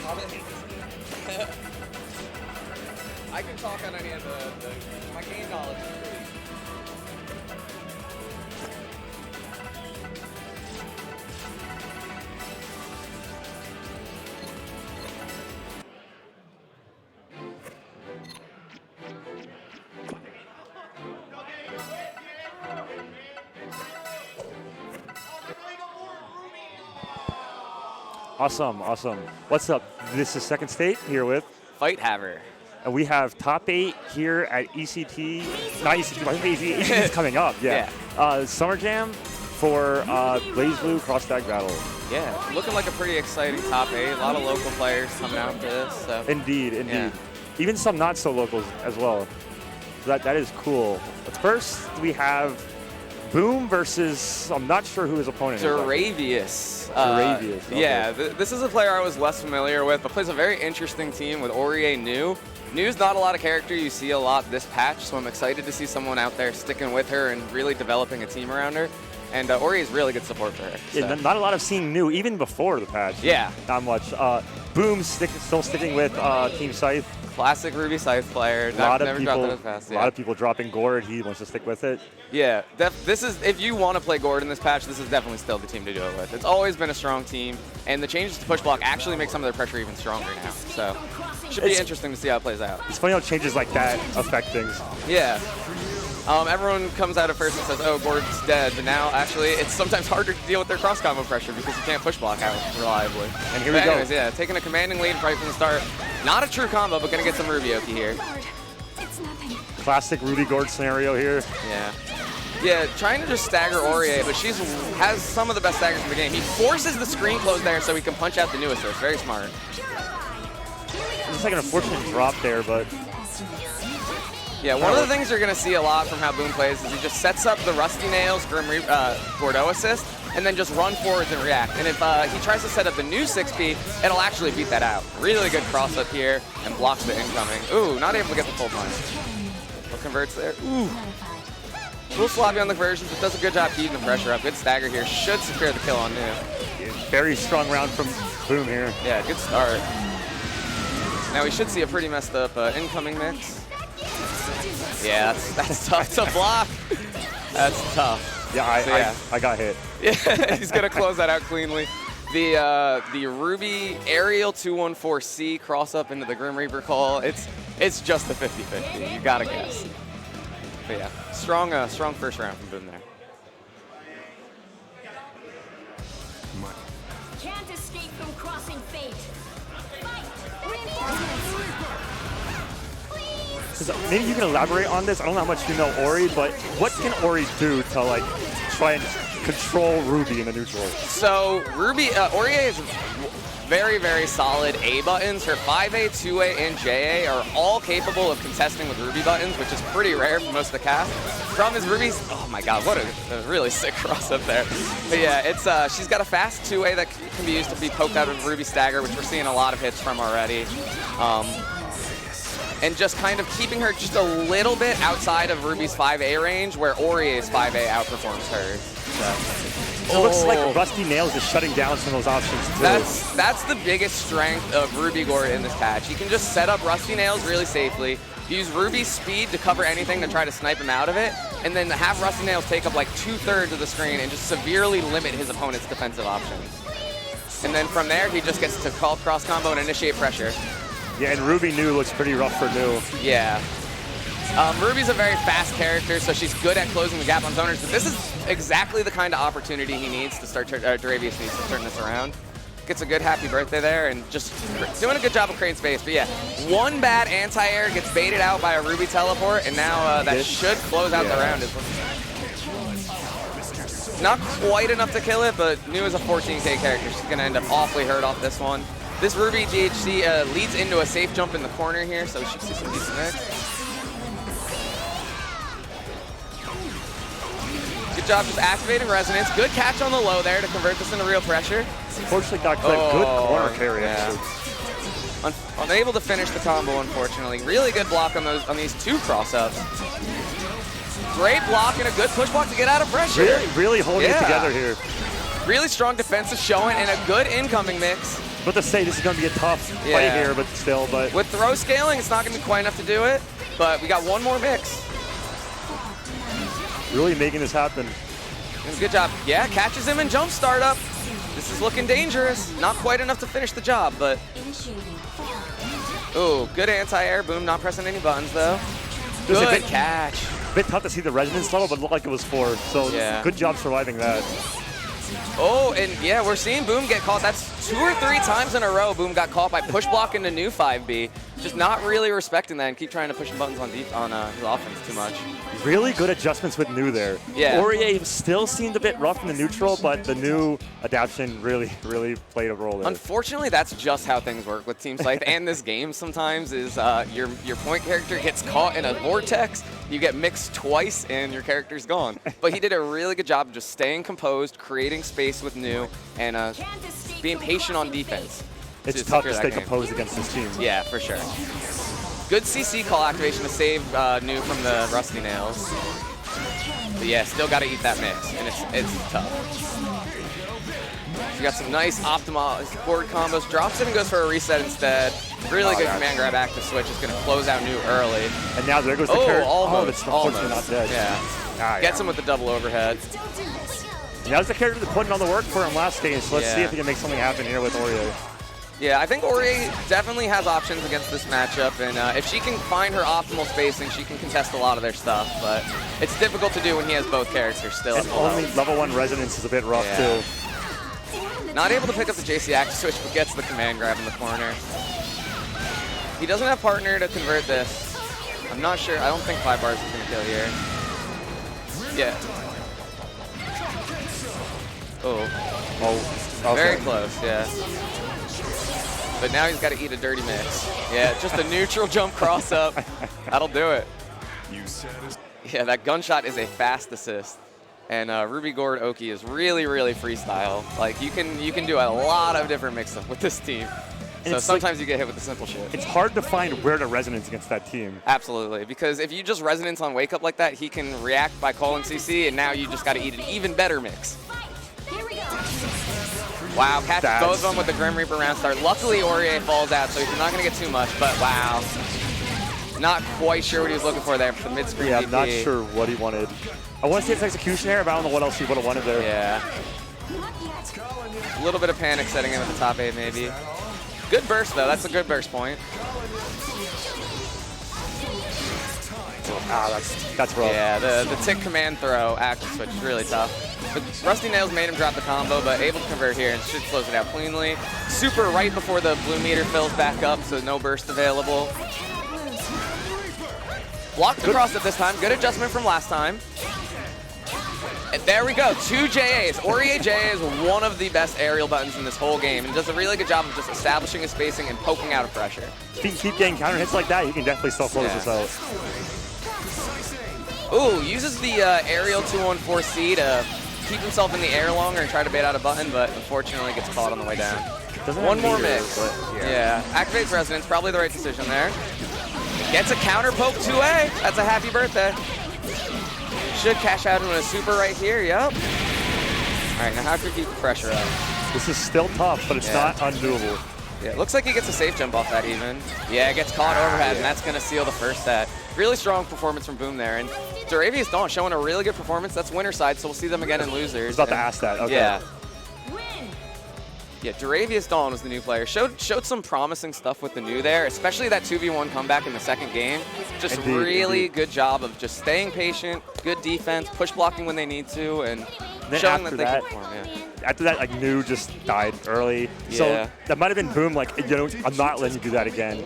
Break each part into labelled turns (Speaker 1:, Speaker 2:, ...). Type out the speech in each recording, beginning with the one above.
Speaker 1: I can talk on any of my game knowledge is pretty.
Speaker 2: Awesome, awesome. What's up? This is Second State here with
Speaker 1: Fight Haver.
Speaker 2: And we have top 8 here at ECT, not ECT, but ECT is coming up, yeah. Summer Jam for Blazblue Cross Tag Battle.
Speaker 1: Yeah, looking like a pretty exciting top 8. A lot of local players coming out for this. So.
Speaker 2: Indeed, indeed.
Speaker 1: Yeah.
Speaker 2: Even some not so locals as well. So that is cool. But first, we have Boom versus, I'm not sure who his opponent is.
Speaker 1: Duravius.
Speaker 2: Okay.
Speaker 1: Yeah, this is a player I was less familiar with, but plays a very interesting team with Aurier New. New's not a lot of character you see a lot this patch, so I'm excited to see someone out there sticking with her and really developing a team around her. And Aurier is really good support for her. So.
Speaker 2: Yeah, not a lot of seeing New, even before the patch.
Speaker 1: Yeah.
Speaker 2: Not much. Boom still sticking with Team Scythe.
Speaker 1: Classic Ruby Scythe player.
Speaker 2: A lot of people dropping Gord. He wants to stick with it.
Speaker 1: Yeah, this is, if you want to play Gord in this patch, this is definitely still the team to do it with. It's always been a strong team, and the changes to push block actually make some of their pressure even stronger now. So should be interesting to see how it plays out.
Speaker 2: It's funny how changes like that affect things.
Speaker 1: Yeah. Everyone comes out at first and says, oh, Gord's dead, but now actually it's sometimes harder to deal with their cross combo pressure because you can't push block out reliably.
Speaker 2: And here we go.
Speaker 1: Anyways, yeah, taking a commanding lead right from the start. Not a true combo, but gonna get some Rubioki here.
Speaker 2: Classic Ruby Gord scenario here.
Speaker 1: Yeah. Yeah, trying to just stagger Aurier, but she has some of the best staggers in the game. He forces the screen close there so he can punch out the new assist. Very smart.
Speaker 2: It's like an unfortunate drop there, but...
Speaker 1: Yeah, one of the things you're going to see a lot from how Boom plays is he just sets up the Rusty Nails Gordo assist and then just run forwards and react. And if he tries to set up the new 6P, it'll actually beat that out. Really good cross up here and blocks the incoming. Ooh, not able to get the full punch. What converts there? Ooh. A little sloppy on the conversions, but does a good job keeping the pressure up. Good stagger here. Should secure the kill on New.
Speaker 2: Very strong round from Boom here.
Speaker 1: Yeah, good start. Now we should see a pretty messed up incoming mix. Yeah, that's tough to block. That's tough.
Speaker 2: Yeah, I got hit.
Speaker 1: Yeah, he's gonna close that out cleanly. The Ruby aerial 214C cross up into the Grim Reaper call. It's just a 50-50. You gotta guess. But yeah, strong first round from Boom there.
Speaker 3: Can't escape from crossing fate.
Speaker 2: Maybe you can elaborate on this. I don't know how much you know Ori, but what can Ori do to like try and control Ruby in the neutral?
Speaker 1: So Ruby, Aurier is very, very solid A buttons. Her 5A, 2A, and JA are all capable of contesting with Ruby buttons, which is pretty rare for most of the cast. Problem is Ruby's, oh my god, what a really sick cross up there. But yeah, it's she's got a fast 2A that can be used to be poked out of Ruby stagger, which we're seeing a lot of hits from already. And just kind of keeping her just a little bit outside of Ruby's 5A range, where Aurier's 5A outperforms hers.
Speaker 2: So it looks like Rusty Nails is shutting down some of those options too.
Speaker 1: That's the biggest strength of Ruby Gord in this patch. You can just set up Rusty Nails really safely, use Ruby's speed to cover anything to try to snipe him out of it, and then have Rusty Nails take up like 2/3 of the screen and just severely limit his opponent's defensive options. And then from there, he just gets to call cross combo and initiate pressure.
Speaker 2: Yeah, and Ruby New looks pretty rough for New.
Speaker 1: Yeah. Ruby's a very fast character, so she's good at closing the gap on zoners, but this is exactly the kind of opportunity he needs to start, Duravius needs to turn this around. Gets a good happy birthday there, and just doing a good job of creating space. But yeah, one bad anti-air gets baited out by a Ruby teleport, and now that should close out the round. Not quite enough to kill it, but New is a 14K character. She's going to end up awfully hurt off this one. This Ruby DHC leads into a safe jump in the corner here, so we should see some decent mix. Good job just activating Resonance. Good catch on the low there to convert this into real pressure.
Speaker 2: Unfortunately got clipped. Good corner carry.
Speaker 1: Yeah. Unable to finish the combo, unfortunately. Really good block on these two cross-ups. Great block and a good push block to get out of pressure.
Speaker 2: Really holding it together here.
Speaker 1: Really strong defensive showing and a good incoming mix.
Speaker 2: about to say this is going to be a tough fight here, but still. But
Speaker 1: with throw scaling, it's not going to be quite enough to do it. But we got one more mix.
Speaker 2: Really making this happen.
Speaker 1: Good job. Yeah, catches him in jump startup. This is looking dangerous. Not quite enough to finish the job, but. Ooh, good anti-air. Boom, not pressing any buttons though. Good catch.
Speaker 2: A bit tough to see the resonance level, but it looked like it was 4. So good job surviving that.
Speaker 1: Oh, and yeah, we're seeing Boom get caught. That's 2 or 3 times in a row Boom got caught by push blocking the new 5B. Just not really respecting that and keep trying to push buttons on his offense too much.
Speaker 2: Really good adjustments with new there.
Speaker 1: Yeah.
Speaker 2: Aurier still seemed a bit rough in the neutral, but the new adaptation really played a role there.
Speaker 1: Unfortunately, that's just how things work with Team Scythe and this game sometimes is your point character gets caught in a vortex, you get mixed twice, and your character's gone. But he did a really good job of just staying composed, creating space with new, and being patient on defense.
Speaker 2: It's tough to stay composed against this team.
Speaker 1: Yeah, for sure. Good CC call activation to save New from the Rusty Nails. But yeah, still got to eat that mix, and it's tough. You got some nice optimized forward combos. Drops it and goes for a reset instead. Really good command grab active switch. Is going to close out New early.
Speaker 2: And now there goes the character.
Speaker 1: Almost.
Speaker 2: Unfortunately not dead.
Speaker 1: Yeah. Gets him with the double overhead.
Speaker 2: And that was the character that put in all the work for him last game, so let's see if he can make something happen here with Aurier.
Speaker 1: Yeah, I think Aurier definitely has options against this matchup, and if she can find her optimal spacing, she can contest a lot of their stuff, but it's difficult to do when he has both characters still.
Speaker 2: And only level 1 resonance is a bit rough, too.
Speaker 1: Not able to pick up the JC active switch, but gets the command grab in the corner. He doesn't have partner to convert this. I'm not sure. I don't think 5 bars is going to kill here. Yeah. Oh, very close, yeah. But now he's got to eat a dirty mix. Yeah, just a neutral jump cross up. That'll do it. Yeah, that gunshot is a fast assist. And Ruby Gord Oki is really freestyle. Like you can do a lot of different mix-up with this team. And so sometimes like, you get hit with the simple shit.
Speaker 2: It's hard to find where to resonance against that team.
Speaker 1: Absolutely, because if you just resonance on Wake Up like that, he can react by calling CC, and now you just got to eat an even better mix. Wow, catches both of them with the Grim Reaper round start. Luckily, Aurier falls out, so he's not going to get too much, but wow. Not quite sure what he was looking for there for the mid-screen
Speaker 2: I'm not sure what he wanted. I want to see his execution here, but I don't know what else he would have wanted there.
Speaker 1: Yeah. A little bit of panic setting in with the top 8, maybe. Good burst, though. That's a good burst point.
Speaker 2: That's rough.
Speaker 1: Yeah, the tick command throw active switch is really tough. But Rusty Nails made him drop the combo, but able to convert here and should close it out cleanly. Super right before the blue meter fills back up, so no burst available. Blocked across it this time. Good adjustment from last time. And there we go, 2 JAs. Aurier JA is one of the best aerial buttons in this whole game and does a really good job of just establishing his spacing and poking out of pressure.
Speaker 2: If he can keep getting counter hits like that, he can definitely still close this out.
Speaker 1: Ooh, uses the aerial 214C to keep himself in the air longer and try to bait out a button, but unfortunately gets caught on the way down. One more mix. Yeah, activates resonance, probably the right decision there. Gets a counter poke 2A. That's a happy birthday. Should cash out in a super right here, yep. All right, now how to keep the pressure up?
Speaker 2: This is still tough, but it's not undoable.
Speaker 1: Yeah, looks like he gets a safe jump off that even. Yeah, gets caught overhead, and that's going to seal the first set. Really strong performance from Boom there. And Duravius Dawn showing a really good performance. That's winner side, so we'll see them again in losers. I
Speaker 2: was about to ask that. Okay.
Speaker 1: Yeah. Yeah, Duravius Dawn was the new player. Showed some promising stuff with the new there, especially that 2v1 comeback in the second game. Just really good job of just staying patient, good defense, push blocking when they need to, and showing that they can perform. Yeah.
Speaker 2: After that, like, New just died early. So that might have been Boom, like, you know, I'm not letting you do that again.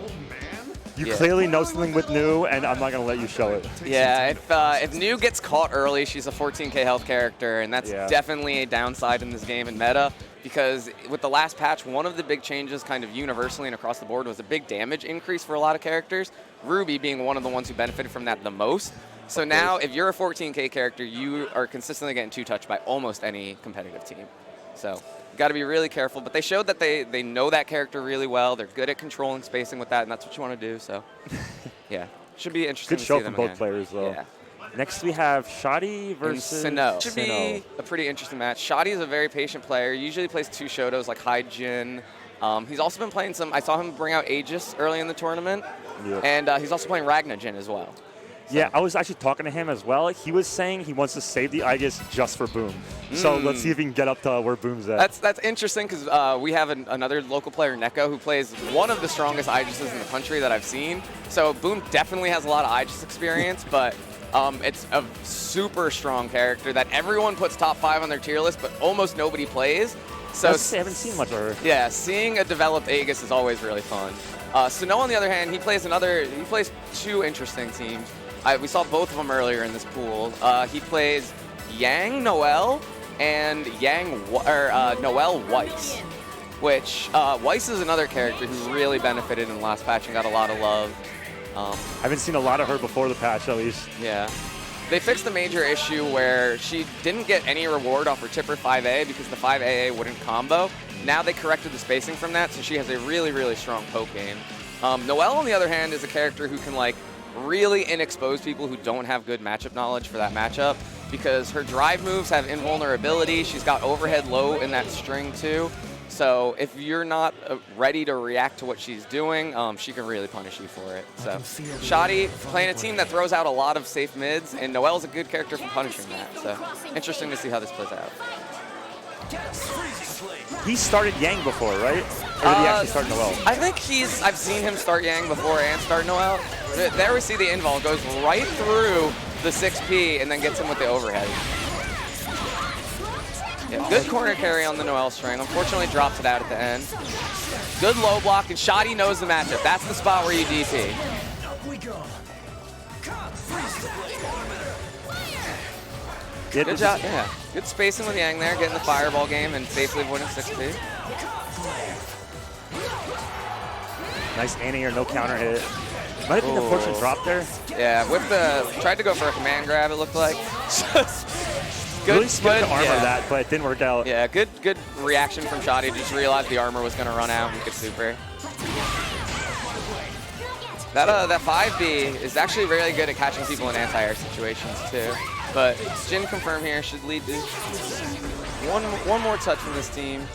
Speaker 2: You clearly know something with New, and I'm not going to let you show it.
Speaker 1: Yeah, if New gets caught early, she's a 14k health character, and that's definitely a downside in this game in meta, because with the last patch, one of the big changes kind of universally and across the board was a big damage increase for a lot of characters, Ruby being one of the ones who benefited from that the most. So now, if you're a 14k character, you are consistently getting 2-touched by almost any competitive team. So got to be really careful, but they showed that they know that character really well. They're good at controlling spacing with that, and that's what you want to do. So, yeah, should be interesting.
Speaker 2: Good show
Speaker 1: to see
Speaker 2: from
Speaker 1: them
Speaker 2: both
Speaker 1: again.
Speaker 2: players, though.
Speaker 1: Yeah.
Speaker 2: Next, we have Shadi versus
Speaker 1: Sinnoh. Should be a pretty interesting match. Shadi is a very patient player. Usually plays 2 Shotos like High Jin, He's also been playing some. I saw him bring out Aegis early in the tournament, and he's also playing RNGG as well. So.
Speaker 2: Yeah, I was actually talking to him as well. He was saying he wants to save the Aegis just for Boom. So let's see if he can get up to where Boom's at.
Speaker 1: That's interesting because we have another local player, Neko, who plays one of the strongest Aegises in the country that I've seen. So Boom definitely has a lot of Aegis experience, but it's a super strong character that everyone puts top 5 on their tier list, but almost nobody plays. So
Speaker 2: I haven't seen much of her.
Speaker 1: Yeah, seeing a developed Aegis is always really fun. Sinnoh, on the other hand, he plays 2 interesting teams. We saw both of them earlier in this pool. He plays Yang Noel and Noel Weiss, which Weiss is another character who really benefited in the last patch and got a lot of love.
Speaker 2: I haven't seen a lot of her before the patch, at least.
Speaker 1: Yeah. They fixed the major issue where she didn't get any reward off her Tipper 5A because the 5AA wouldn't combo. Now they corrected the spacing from that, so she has a really, really strong poke game. Noelle, on the other hand, is a character who can really inexpose people who don't have good matchup knowledge for that matchup because her drive moves have invulnerability. She's got overhead low in that string too. So if you're not ready to react to what she's doing, she can really punish you for it. So Shadi playing a team that throws out a lot of safe mids, and Noelle's a good character for punishing that. So interesting to see how this plays out.
Speaker 2: He started Yang before, right? Or did he actually start Noelle?
Speaker 1: I think I've seen him start Yang before and start Noelle. There we see the invul goes right through the 6P and then gets him with the overhead. Yeah, good corner carry on the Noelle string. Unfortunately, drops it out at the end. Good low block, and Shadi knows the matchup. That's the spot where you DP. Good job, yeah. Good spacing with Yang there, getting the fireball game and safely avoiding 6P.
Speaker 2: Nice anti-air, no counter hit. Might have been the fortune drop there.
Speaker 1: Yeah, tried to go for a command grab, it looked like.
Speaker 2: Good, really split the armor that, but it didn't work out.
Speaker 1: Yeah, good reaction from Shadi. Just realized the armor was going to run out and could super. That 5B is actually really good at catching people in anti-air situations too. But Jin confirm here should lead to one more touch from this team.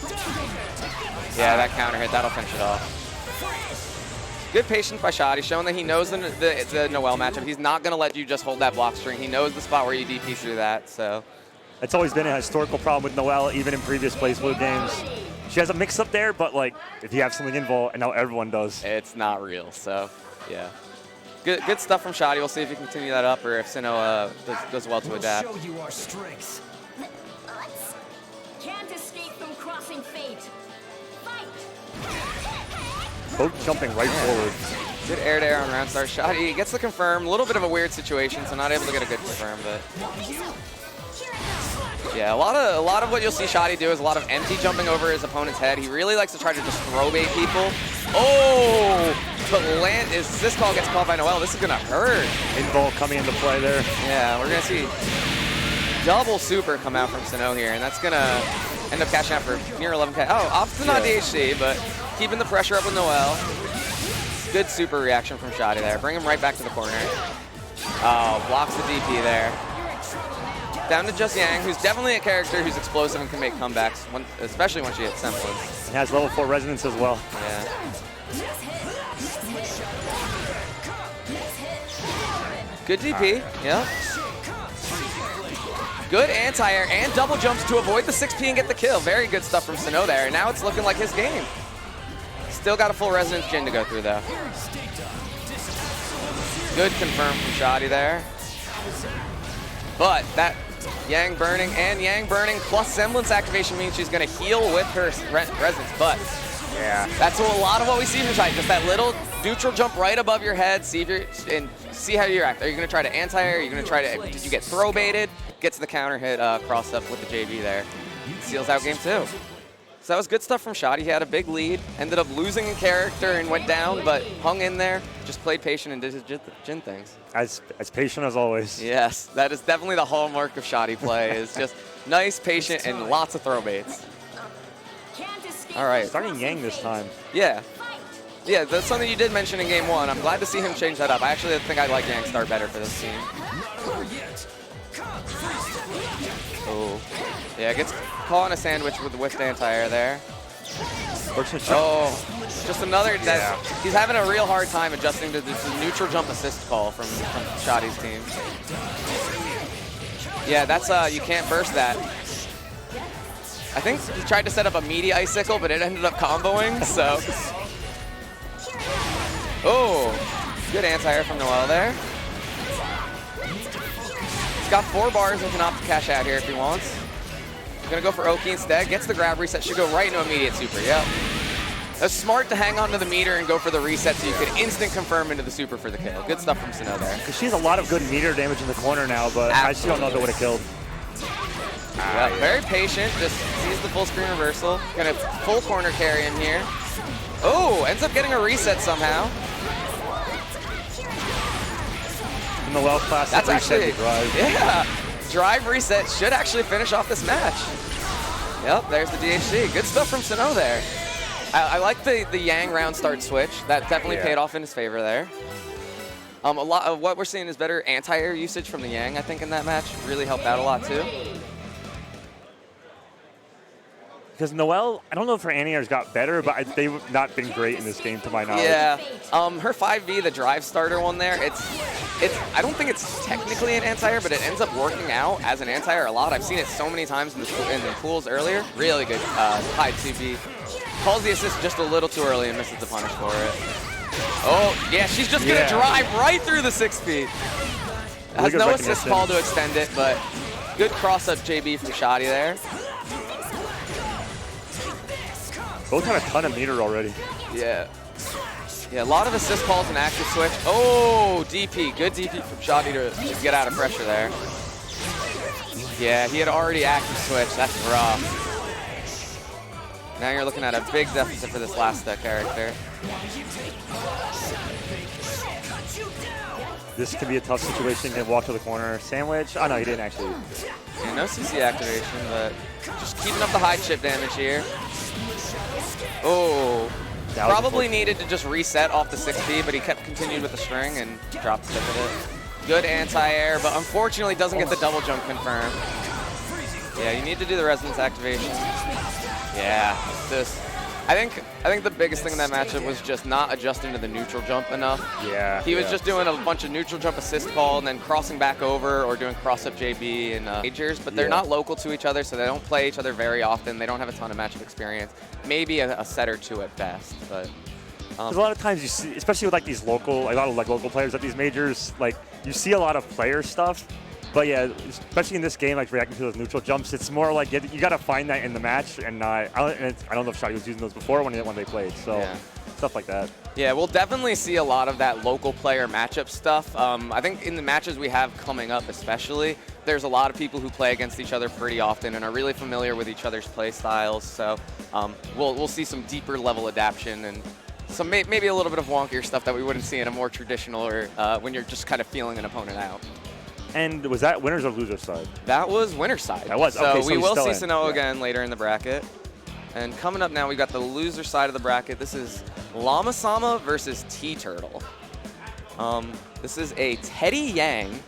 Speaker 1: Yeah, that counter hit, that'll finish it off. Good patience by Shadi, showing that he knows the Noelle matchup. He's not going to let you just hold that block string. He knows the spot where you DP through that, so.
Speaker 2: It's always been a historical problem with Noelle, even in previous Blazblue games. She has a mix-up there, but if you have something involved, and now everyone does.
Speaker 1: It's not real, so yeah. Good stuff from Shadi. We'll see if he can continue that up or if Sinnoh does well to adapt.
Speaker 3: Show you our strengths. Can't escape from crossing fate. Fight.
Speaker 2: Both jumping right forward.
Speaker 1: Good air-to-air on round start. Shadi gets the confirm. A little bit of a weird situation, so not able to get a good confirm, but. Yeah, a lot of what you'll see Shadi do is a lot of empty jumping over his opponent's head. He really likes to try to just throw bait people. Oh, but this call gets called by Noelle. This is gonna hurt.
Speaker 2: Invul coming into play there.
Speaker 1: Yeah, we're gonna see double super come out from Sinnoh here, and that's gonna end up cashing out for near 11K. Oh, opposite on DHC, but keeping the pressure up with Noelle. Good super reaction from Shadi there. Bring him right back to the corner. Oh, blocks the DP there. Down to just Yang, who's definitely a character who's explosive and can make comebacks, especially when she hits Semblance.
Speaker 2: And has level 4 resonance as well.
Speaker 1: Yeah. Good DP, yeah. Good anti-air and double jumps to avoid the 6P and get the kill. Very good stuff from Sinnoh there, and now it's looking like his game. Still got a full resonance Jin to go through though. Good confirm from Shadi there. But that Yang burning plus Semblance activation means she's going to heal with her resonance. But yeah, that's a lot of what we see from Shadi. Just that little neutral jump right above your head. See how you react. Are you going to try to anti-air? Are you going to try to? Did you get throw baited? Gets the counter hit crossed up with the JV there. Seals out game 2. So that was good stuff from Shadi. He had a big lead, ended up losing in character and went down, but hung in there, just played patient and did his Jin things.
Speaker 2: As patient as always.
Speaker 1: Yes, that is definitely the hallmark of Shadi play, is just nice, patient, and lots of throw baits. All right.
Speaker 2: Starting Yang this time.
Speaker 1: Yeah. Yeah, that's something you did mention in game 1. I'm glad to see him change that up. I actually think I like Yang start better for this team. Oh. Yeah, gets caught in a sandwich with the whiffed anti-air there. Oh, just another. He's having a real hard time adjusting to this neutral jump assist call from Shadi's team. Yeah, that's you can't burst that. I think he tried to set up a meaty icicle, but it ended up comboing. So, oh, good anti-air from Noel there. He's got 4 bars and can opt to cash out here if he wants. Gonna go for Oki instead. Gets the grab reset. Should go right into immediate super. Yep. It's smart to hang on to the meter and go for the reset so you could instant confirm into the super for the kill. Good stuff from Sinnoh there.
Speaker 2: She has a lot of good meter damage in the corner now, but I still don't know if it would have killed.
Speaker 1: Yeah, very patient. Just sees the full screen reversal. Gonna full corner carry in here. Oh, ends up getting a reset somehow.
Speaker 2: In the well class,
Speaker 1: that's actually
Speaker 2: drive.
Speaker 1: Yeah. Drive reset should actually finish off this match. Yep, there's the DHC. Good stuff from Sinnoh there. I like the Yang round start switch. That definitely paid off in his favor there. A lot of what we're seeing is better anti-air usage from the Yang, I think, in that match. Really helped out a lot, too.
Speaker 2: Because Noelle, I don't know if her anti-airs got better, but they've not been great in this game, to my knowledge.
Speaker 1: Yeah, her 5V, the drive starter one there, I don't think it's technically an anti-air, but it ends up working out as an anti-air a lot. I've seen it so many times in the pools earlier. Really good high 2B. Calls the assist just a little too early and misses the punish for it. Oh, yeah, she's just going to drive right through the 6B. Has no assist call to extend it, but good cross-up JB from Shadi there.
Speaker 2: Both had a ton of meter already.
Speaker 1: Yeah. Yeah, a lot of assist calls and active switch. Oh, DP. Good DP from Shadi to get out of pressure there. Yeah, he had already active switch. That's rough. Now you're looking at a big deficit for this last character.
Speaker 2: This could be a tough situation. Can walk to the corner. Sandwich. Oh, no, he didn't actually.
Speaker 1: Yeah, no CC activation, but just keeping up the high chip damage here. Oh, probably needed to just reset off the 6B, but he continued with the string and dropped the tip of it. Good anti-air, but unfortunately doesn't get the double jump confirmed. Yeah, you need to do the resonance activation. Yeah, I think the biggest thing in that matchup was just not adjusting to the neutral jump enough.
Speaker 2: Yeah.
Speaker 1: He was just doing a bunch of neutral jump assist call and then crossing back over or doing cross-up JB and majors, but they're not local to each other, so they don't play each other very often. They don't have a ton of matchup experience. Maybe a set or two at best, but.
Speaker 2: Because a lot of times you see, especially with like these local, a lot of like local players at these majors, like you see a lot of player stuff. But yeah, especially in this game, like reacting to those neutral jumps, it's more like you got to find that in the match, and I don't know if Shadi was using those before when they played, so stuff like that.
Speaker 1: Yeah, we'll definitely see a lot of that local player matchup stuff. I think in the matches we have coming up especially, there's a lot of people who play against each other pretty often and are really familiar with each other's play styles, so we'll see some deeper level adaptation and some maybe a little bit of wonkier stuff that we wouldn't see in a more traditional or when you're just kind of feeling an opponent out.
Speaker 2: And was that winners or losers side?
Speaker 1: That was winner's side.
Speaker 2: That was,
Speaker 1: so
Speaker 2: okay, so
Speaker 1: we will see
Speaker 2: in.
Speaker 1: Sinnoh again later in the bracket. And coming up now, we got the loser side of the bracket. This is LamaSama versus T-Turtle. This is a Teddy Yang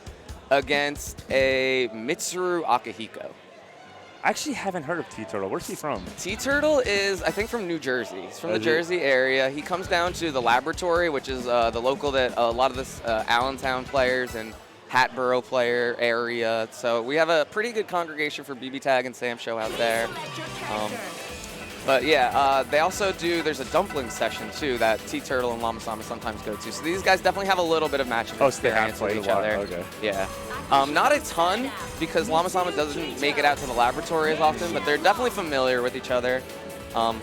Speaker 1: against a Mitsuru Akihiko.
Speaker 2: I actually haven't heard of T-Turtle. Where's he from?
Speaker 1: T-Turtle is, I think, from New Jersey. He's from the Jersey area. He comes down to the Laboratory, which is the local that a lot of this Allentown players and Hatboro player area. So we have a pretty good congregation for BB Tag and Sam Show out there. But yeah, they also do, there's a dumpling session too that T-Turtle and LamaSama sometimes go to. So these guys definitely have a little bit of matchup experience with each other.
Speaker 2: Okay.
Speaker 1: Yeah. Not a ton because LamaSama doesn't make it out to the Laboratory as often, but they're definitely familiar with each other. I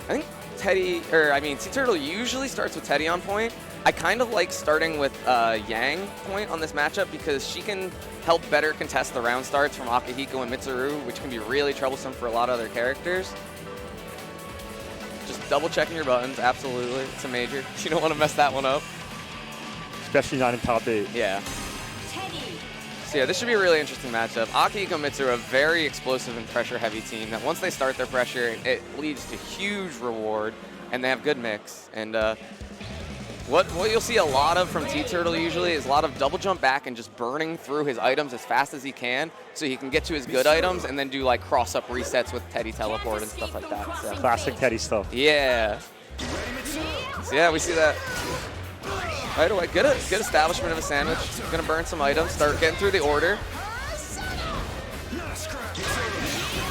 Speaker 1: think T-Turtle usually starts with Teddy on point. I kind of like starting with Yang point on this matchup because she can help better contest the round starts from Akihiko and Mitsuru, which can be really troublesome for a lot of other characters. Just double checking your buttons, absolutely. It's a major. You don't want to mess that one up.
Speaker 2: Especially not in top 8.
Speaker 1: Yeah. So yeah, this should be a really interesting matchup. Akihiko and Mitsuru are a very explosive and pressure-heavy team that once they start their pressure, it leads to huge reward, and they have good mix. And What you'll see a lot of from T-Turtle usually is a lot of double jump back and just burning through his items as fast as he can so he can get to his good items and then do like cross-up resets with Teddy teleport and stuff like that. So.
Speaker 2: Classic Teddy stuff.
Speaker 1: Yeah. So yeah, we see that right away. Good establishment of a sandwich. Gonna burn some items, start getting through the order.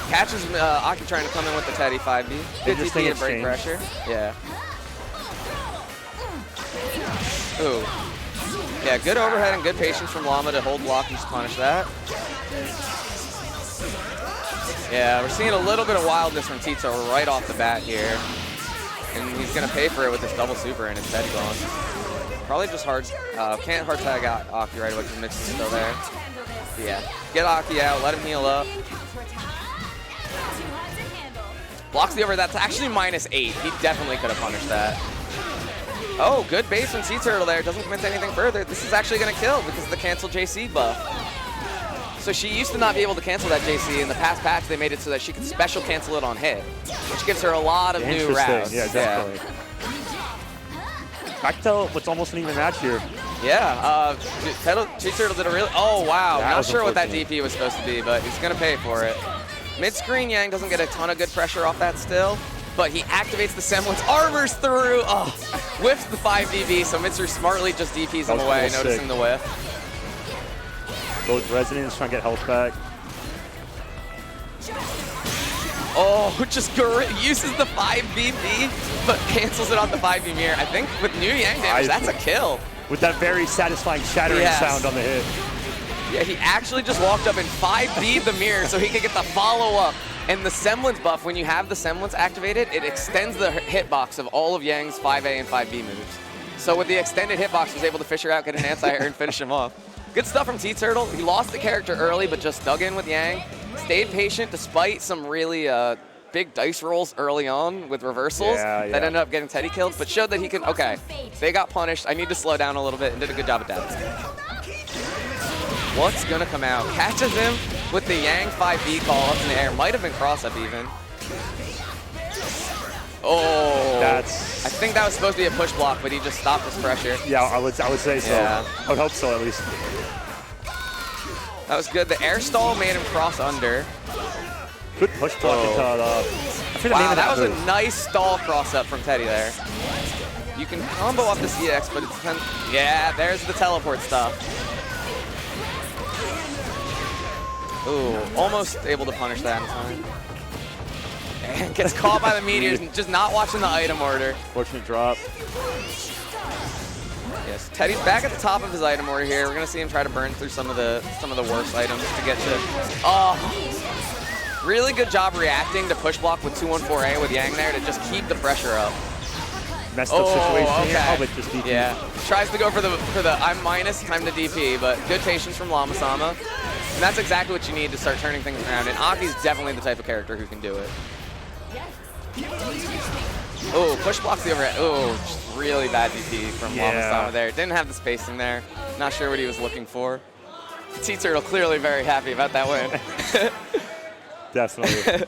Speaker 1: Catches Aki trying to come in with the Teddy 5B. Good DP to break pressure. Yeah. Ooh. Yeah, good overhead and good patience from Lama to hold block and just punish that. Yeah, we're seeing a little bit of wildness from Tito right off the bat here. And he's going to pay for it with this double super and his Teddy going. Probably just can't hard tag out Aki right away because Mitch is still there. But yeah, get Aki out, let him heal up. Blocks the over, that's actually -8. He definitely could have punished that. Oh, good base from T-Turtle there. Doesn't commit to anything further. This is actually going to kill because of the cancel JC buff. So she used to not be able to cancel that JC. In the past patch, they made it so that she could special cancel it on hit, which gives her a lot of new routes.
Speaker 2: Yeah, definitely. I can tell what's almost an even match here.
Speaker 1: Yeah, T-Turtle did a really... Oh, wow.
Speaker 2: That
Speaker 1: Not sure what that DP was supposed to be, but he's going to pay for it. Mid-screen, Yang doesn't get a ton of good pressure off that still. But he activates the semblance, armors through, whiffs the 5DB, so Mitsuru smartly just DPs him away, noticing the whiff.
Speaker 2: Both Resonance trying to get health back.
Speaker 1: Oh, just uses the 5DB, but cancels it on the 5D mirror. I think with new Yang damage, that's a kill.
Speaker 2: With that very satisfying shattering sound on the hit.
Speaker 1: Yeah, he actually just walked up and 5D'd the mirror so he could get the follow-up. And the Semblance buff, when you have the Semblance activated, it extends the hitbox of all of Yang's 5A and 5B moves. So with the extended hitbox, he was able to fish her out, get an anti-air, and finish him off. Good stuff from T-Turtle. He lost the character early, but just dug in with Yang. Stayed patient despite some really big dice rolls early on with reversals that ended up getting Teddy killed, but showed that he can, okay, they got punished. I need to slow down a little bit, and did a good job at that. What's gonna come out? Catches him with the Yang 5B call up in the air. Might have been cross-up even. Oh, I think that was supposed to be a push block, but he just stopped his pressure.
Speaker 2: Yeah, I would say so.
Speaker 1: Yeah.
Speaker 2: I would hope so at least.
Speaker 1: That was good. The air stall made him cross under.
Speaker 2: Good push block into the...
Speaker 1: Wow, that was a nice stall cross-up from Teddy there. You can combo off the CX, but it's... Yeah, there's the teleport stuff. Ooh, almost able to punish that in time. And gets caught by the meteors and just not watching the item order.
Speaker 2: Fortunate drop.
Speaker 1: Yes, Teddy's back at the top of his item order here. We're gonna see him try to burn through some of the worst items to get to. Oh, really good job reacting to push block with 214A with Yang there to just keep the pressure up.
Speaker 2: Messed up situation
Speaker 1: okay.
Speaker 2: here. Oh, but just DP.
Speaker 1: Yeah, tries to go for the I'm minus time to DP, but good patience from LamaSama. And that's exactly what you need to start turning things around. And Aki's definitely the type of character who can do it. Oh, push blocks the overhead. Oh, just really bad DP from LamaSama there. Didn't have the spacing there. Not sure what he was looking for. T-Turtle clearly very happy about that win.
Speaker 2: Definitely.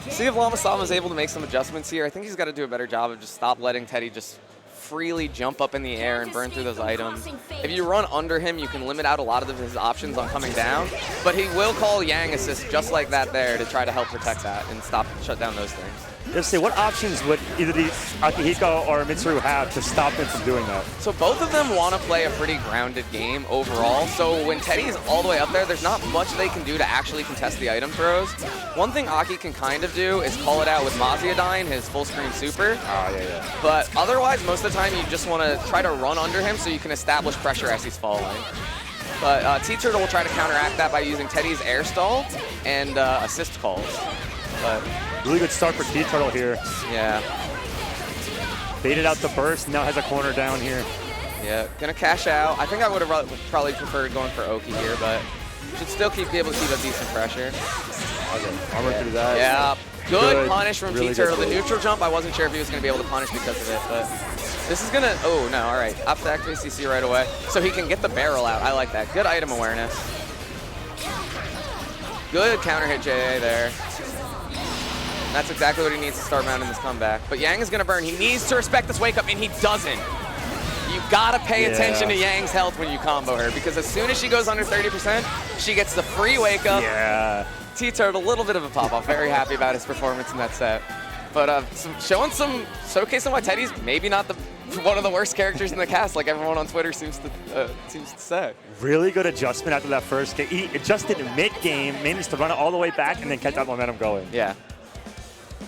Speaker 1: See if LamaSama is able to make some adjustments here. I think he's got to do a better job of just stop letting Teddy just freely jump up in the air and burn through those items. If you run under him, you can limit out a lot of his options on coming down, but he will call Yang assist just like that there to try to help protect that and shut down those things.
Speaker 2: Just say, what options would either the Akihiko or Mitsuru have to stop him from doing that?
Speaker 1: So both of them want to play a pretty grounded game overall. So when Teddy is all the way up there, there's not much they can do to actually contest the item throws. One thing Aki can kind of do is call it out with Maziadine, his full screen super. But otherwise, most of the time, you just want to try to run under him so you can establish pressure as he's falling. But T-Turtle will try to counteract that by using Teddy's air stall and assist calls. But
Speaker 2: really good start for T-Turtle here.
Speaker 1: Yeah.
Speaker 2: Baited out the burst, now has a corner down here.
Speaker 1: Yeah, gonna cash out. I think I would have probably preferred going for Oki here, but should still be able to keep a decent pressure.
Speaker 2: Armor through that.
Speaker 1: Yeah, good punish from
Speaker 2: really
Speaker 1: T-Turtle. The neutral jump, I wasn't sure if he was gonna be able to punish because of it, but this is gonna, oh no, all right. Up to activate CC right away. So he can get the barrel out. I like that. Good item awareness. Good counter hit JA there. That's exactly what he needs to start mounting this comeback. But Yang is going to burn. He needs to respect this wake up, and he doesn't. You got to pay attention to Yang's health when you combo her, because as soon as she goes under 30%, she gets the free wake up.
Speaker 2: Yeah.
Speaker 1: T-Turd, a little bit of a pop-off. Very happy about his performance in that set. But showcasing why Teddy's maybe not one of the worst characters in the cast, like everyone on Twitter seems to say.
Speaker 2: Really good adjustment after that first game. He adjusted mid-game, managed to run it all the way back, and then kept that momentum going.
Speaker 1: Yeah.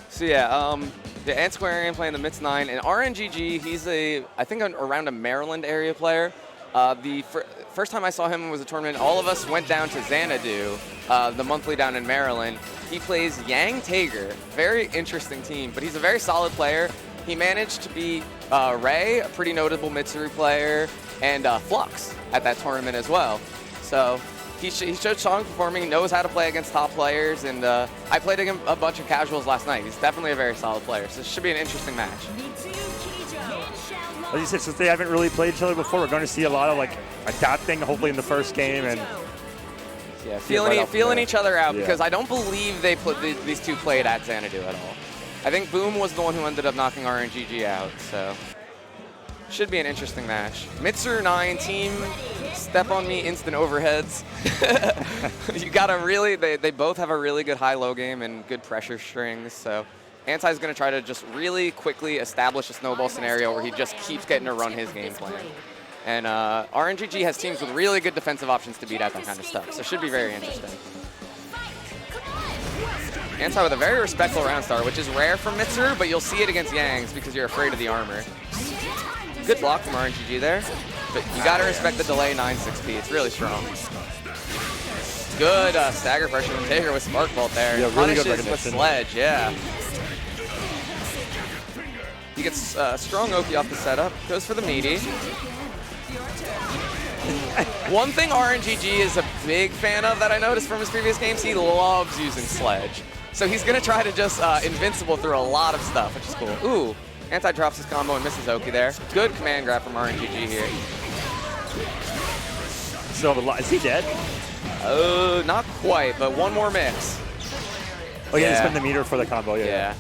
Speaker 1: So yeah, the Antiquarian playing the Mits 9, and RNGG, he's I think around a Maryland area player. The first time I saw him was a tournament, all of us went down to Xanadu, the monthly down in Maryland. He plays Yang Tager, very interesting team, but he's a very solid player. He managed to beat Ray, a pretty notable Mitsuru player, and Flux at that tournament as well. So he showed strong performing, knows how to play against top players, and I played against a bunch of casuals last night. He's definitely a very solid player, so it should be an interesting match.
Speaker 2: As you said, since they haven't really played each other before, we're going to see a lot of like adapting, hopefully in the first game, and
Speaker 1: yeah, feeling each other out, because I don't believe they put these two played at Xanadu at all. I think Boom was the one who ended up knocking RNGG out, so should be an interesting match. Mitsuru 9 team, step on me, instant overheads. You gotta really, they both have a really good high-low game and good pressure strings, so Anti's gonna try to just really quickly establish a snowball scenario where he just keeps getting to run his game plan. And RNGG has teams with really good defensive options to beat out that kind of stuff, so it should be very interesting. Anti with a very respectful round start, which is rare from Mitsuru, but you'll see it against Yangs because you're afraid of the armor. Good block from RNGG there, but you gotta respect the delay 9-6P, it's really strong. Good stagger pressure from Tager with Spark Bolt there.
Speaker 2: Yeah, really good
Speaker 1: punishes with Sledge, yeah. He gets strong Oki off the setup, goes for the meaty. One thing RNGG is a big fan of that I noticed from his previous games, he loves using Sledge. So he's going to try to just invincible through a lot of stuff, which is cool. Ooh, Anti drops his combo and misses Oki there. Good command grab from RNGG here.
Speaker 2: So is he dead?
Speaker 1: Not quite, but one more mix.
Speaker 2: Oh yeah, he spent the meter for the combo, yeah.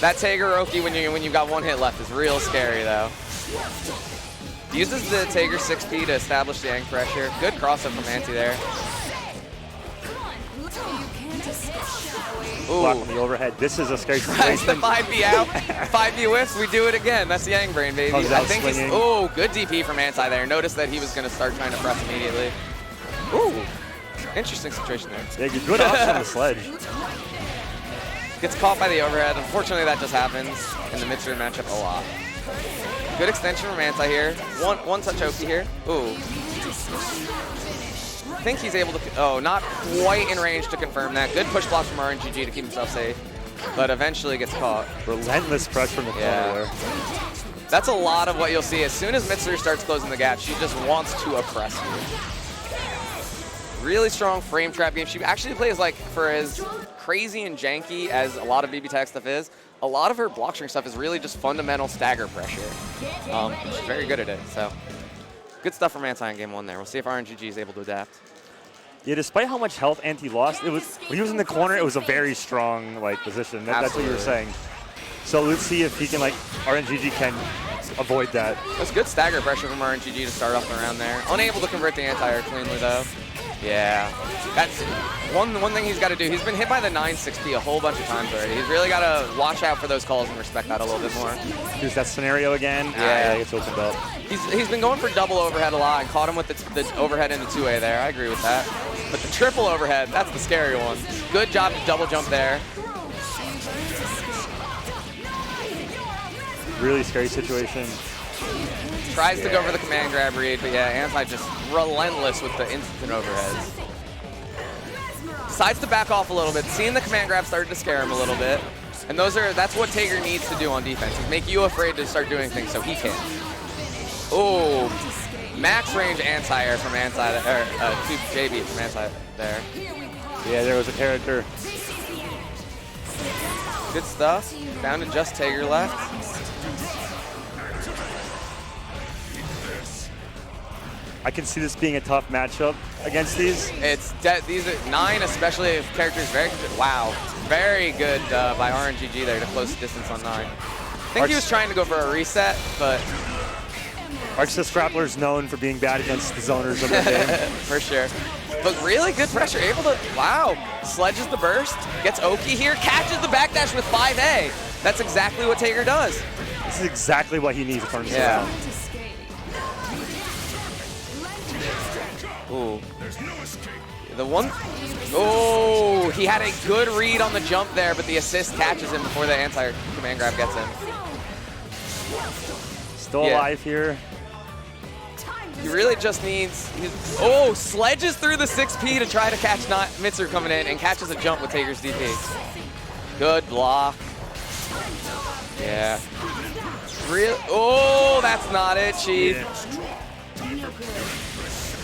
Speaker 1: That Tager Oki when you've got one hit left is real scary though. Uses the Tager 6P to establish the Yang pressure. Good cross-up from Anti there. Ooh.
Speaker 2: Block from the overhead. This is a scary situation.
Speaker 1: Tries the 5B out. 5B whiffs, we do it again. That's the Yang brain, baby. I think he's, good DP from Anti there. Notice that he was going to start trying to press immediately. Ooh, interesting situation there.
Speaker 2: Yeah, good option on the Sledge.
Speaker 1: Gets caught by the overhead. Unfortunately, that just happens in the Mitsuru matchup a lot. Good extension from Anti here. One touch Oki here. Ooh. I think he's able to, not quite in range to confirm that. Good push block from RNGG to keep himself safe, but eventually gets caught.
Speaker 2: Relentless pressure from the corner there.
Speaker 1: That's a lot of what you'll see. As soon as Mitsuru starts closing the gap, she just wants to oppress you. Really strong frame trap game. She actually plays like, for as crazy and janky as a lot of BB tag stuff is, a lot of her block string stuff is really just fundamental stagger pressure. She's very good at it, so. Good stuff from Anti in game 1 there. We'll see if RNGG is able to adapt.
Speaker 2: Yeah, despite how much health Anti lost, when he was in the corner, it was a very strong position. That's what you were saying. So let's see if he can RNGG can avoid that.
Speaker 1: That's good stagger pressure from RNGG to start off the round there. Unable to convert the Anti-air cleanly though. Yeah, that's one thing he's got to do. He's been hit by the 9-6P a whole bunch of times already. He's really got to watch out for those calls and respect that a little bit more.
Speaker 2: Here's that scenario again.
Speaker 1: Yeah,
Speaker 2: it's opened up.
Speaker 1: He's been going for double overhead a lot and caught him with the overhead into 2A there. I agree with that. But the triple overhead, that's the scary one. Good job to double jump there.
Speaker 2: Really scary situation.
Speaker 1: Tries to go for the command grab read, but yeah, Anti just relentless with the instant overheads. Decides to back off a little bit. Seeing the command grab started to scare him a little bit. And that's what Tager needs to do on defense, is make you afraid to start doing things so he can. Oh, max range anti-air from Anti, or JB from Anti there.
Speaker 2: Yeah, there was a character.
Speaker 1: Good stuff. Down to just Tager left.
Speaker 2: I can see this being a tough matchup against these.
Speaker 1: These are 9, especially if characters very good. Wow, very good by RNGG there to close the distance on 9. I think he was trying to go for a reset, but
Speaker 2: Arxis Grappler's known for being bad against the zoners of the game.
Speaker 1: for sure. But really good pressure, able to, wow, sledges the burst, gets Oki here, catches the backdash with 5A. That's exactly what Tager does.
Speaker 2: This is exactly what he needs to turn this
Speaker 1: Yeah.
Speaker 2: around.
Speaker 1: Ooh. The one, oh, he had a good read on the jump there, but the assist catches him before the anti-command grab gets him.
Speaker 2: Still alive here.
Speaker 1: He really just needs, oh, sledges through the 6P to try to catch Mitsuru coming in and catches a jump with Tager's DP. Good block. Yeah. Real, oh, that's not it, Chief.
Speaker 2: Yeah.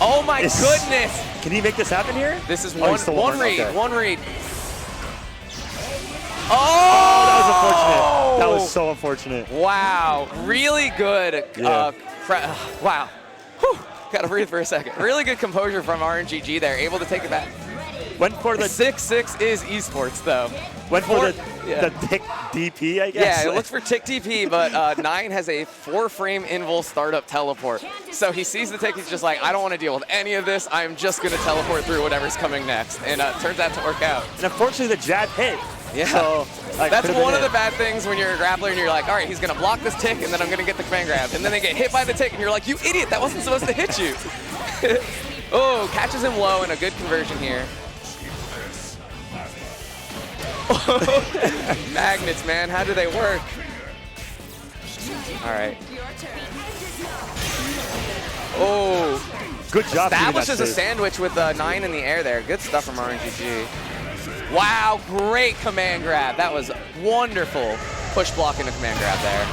Speaker 1: Oh my goodness!
Speaker 2: Can he make this happen here?
Speaker 1: This is
Speaker 2: one
Speaker 1: read,
Speaker 2: okay.
Speaker 1: one read.
Speaker 2: Oh, that was
Speaker 1: Oh!
Speaker 2: unfortunate. That was so unfortunate.
Speaker 1: Wow, really good.
Speaker 2: Yeah.
Speaker 1: Wow. Whew. Gotta breathe for a second. Really good composure from RNGG there, able to take it back.
Speaker 2: Went for the
Speaker 1: 6-6 is esports though.
Speaker 2: Went for the tick DP, I guess.
Speaker 1: Yeah, it looks for tick DP, but 9 has a 4-frame invul startup teleport. So he sees the tick, he's just like, I don't want to deal with any of this. I'm just going to teleport through whatever's coming next. And it turns out to work out.
Speaker 2: And unfortunately, the jab hit.
Speaker 1: Yeah.
Speaker 2: So,
Speaker 1: that's one of the bad things when you're a grappler and you're like, all right, he's going to block this tick, and then I'm going to get the command grab. And then they get hit by the tick, and you're like, you idiot, that wasn't supposed to hit you. Oh, catches him low and a good conversion here. Magnets, man, how do they work? All right. Oh,
Speaker 2: good job.
Speaker 1: Establishes a sandwich with 9 in the air there. Good stuff from RNGG. Wow, great command grab. That was wonderful. Push block into command grab there.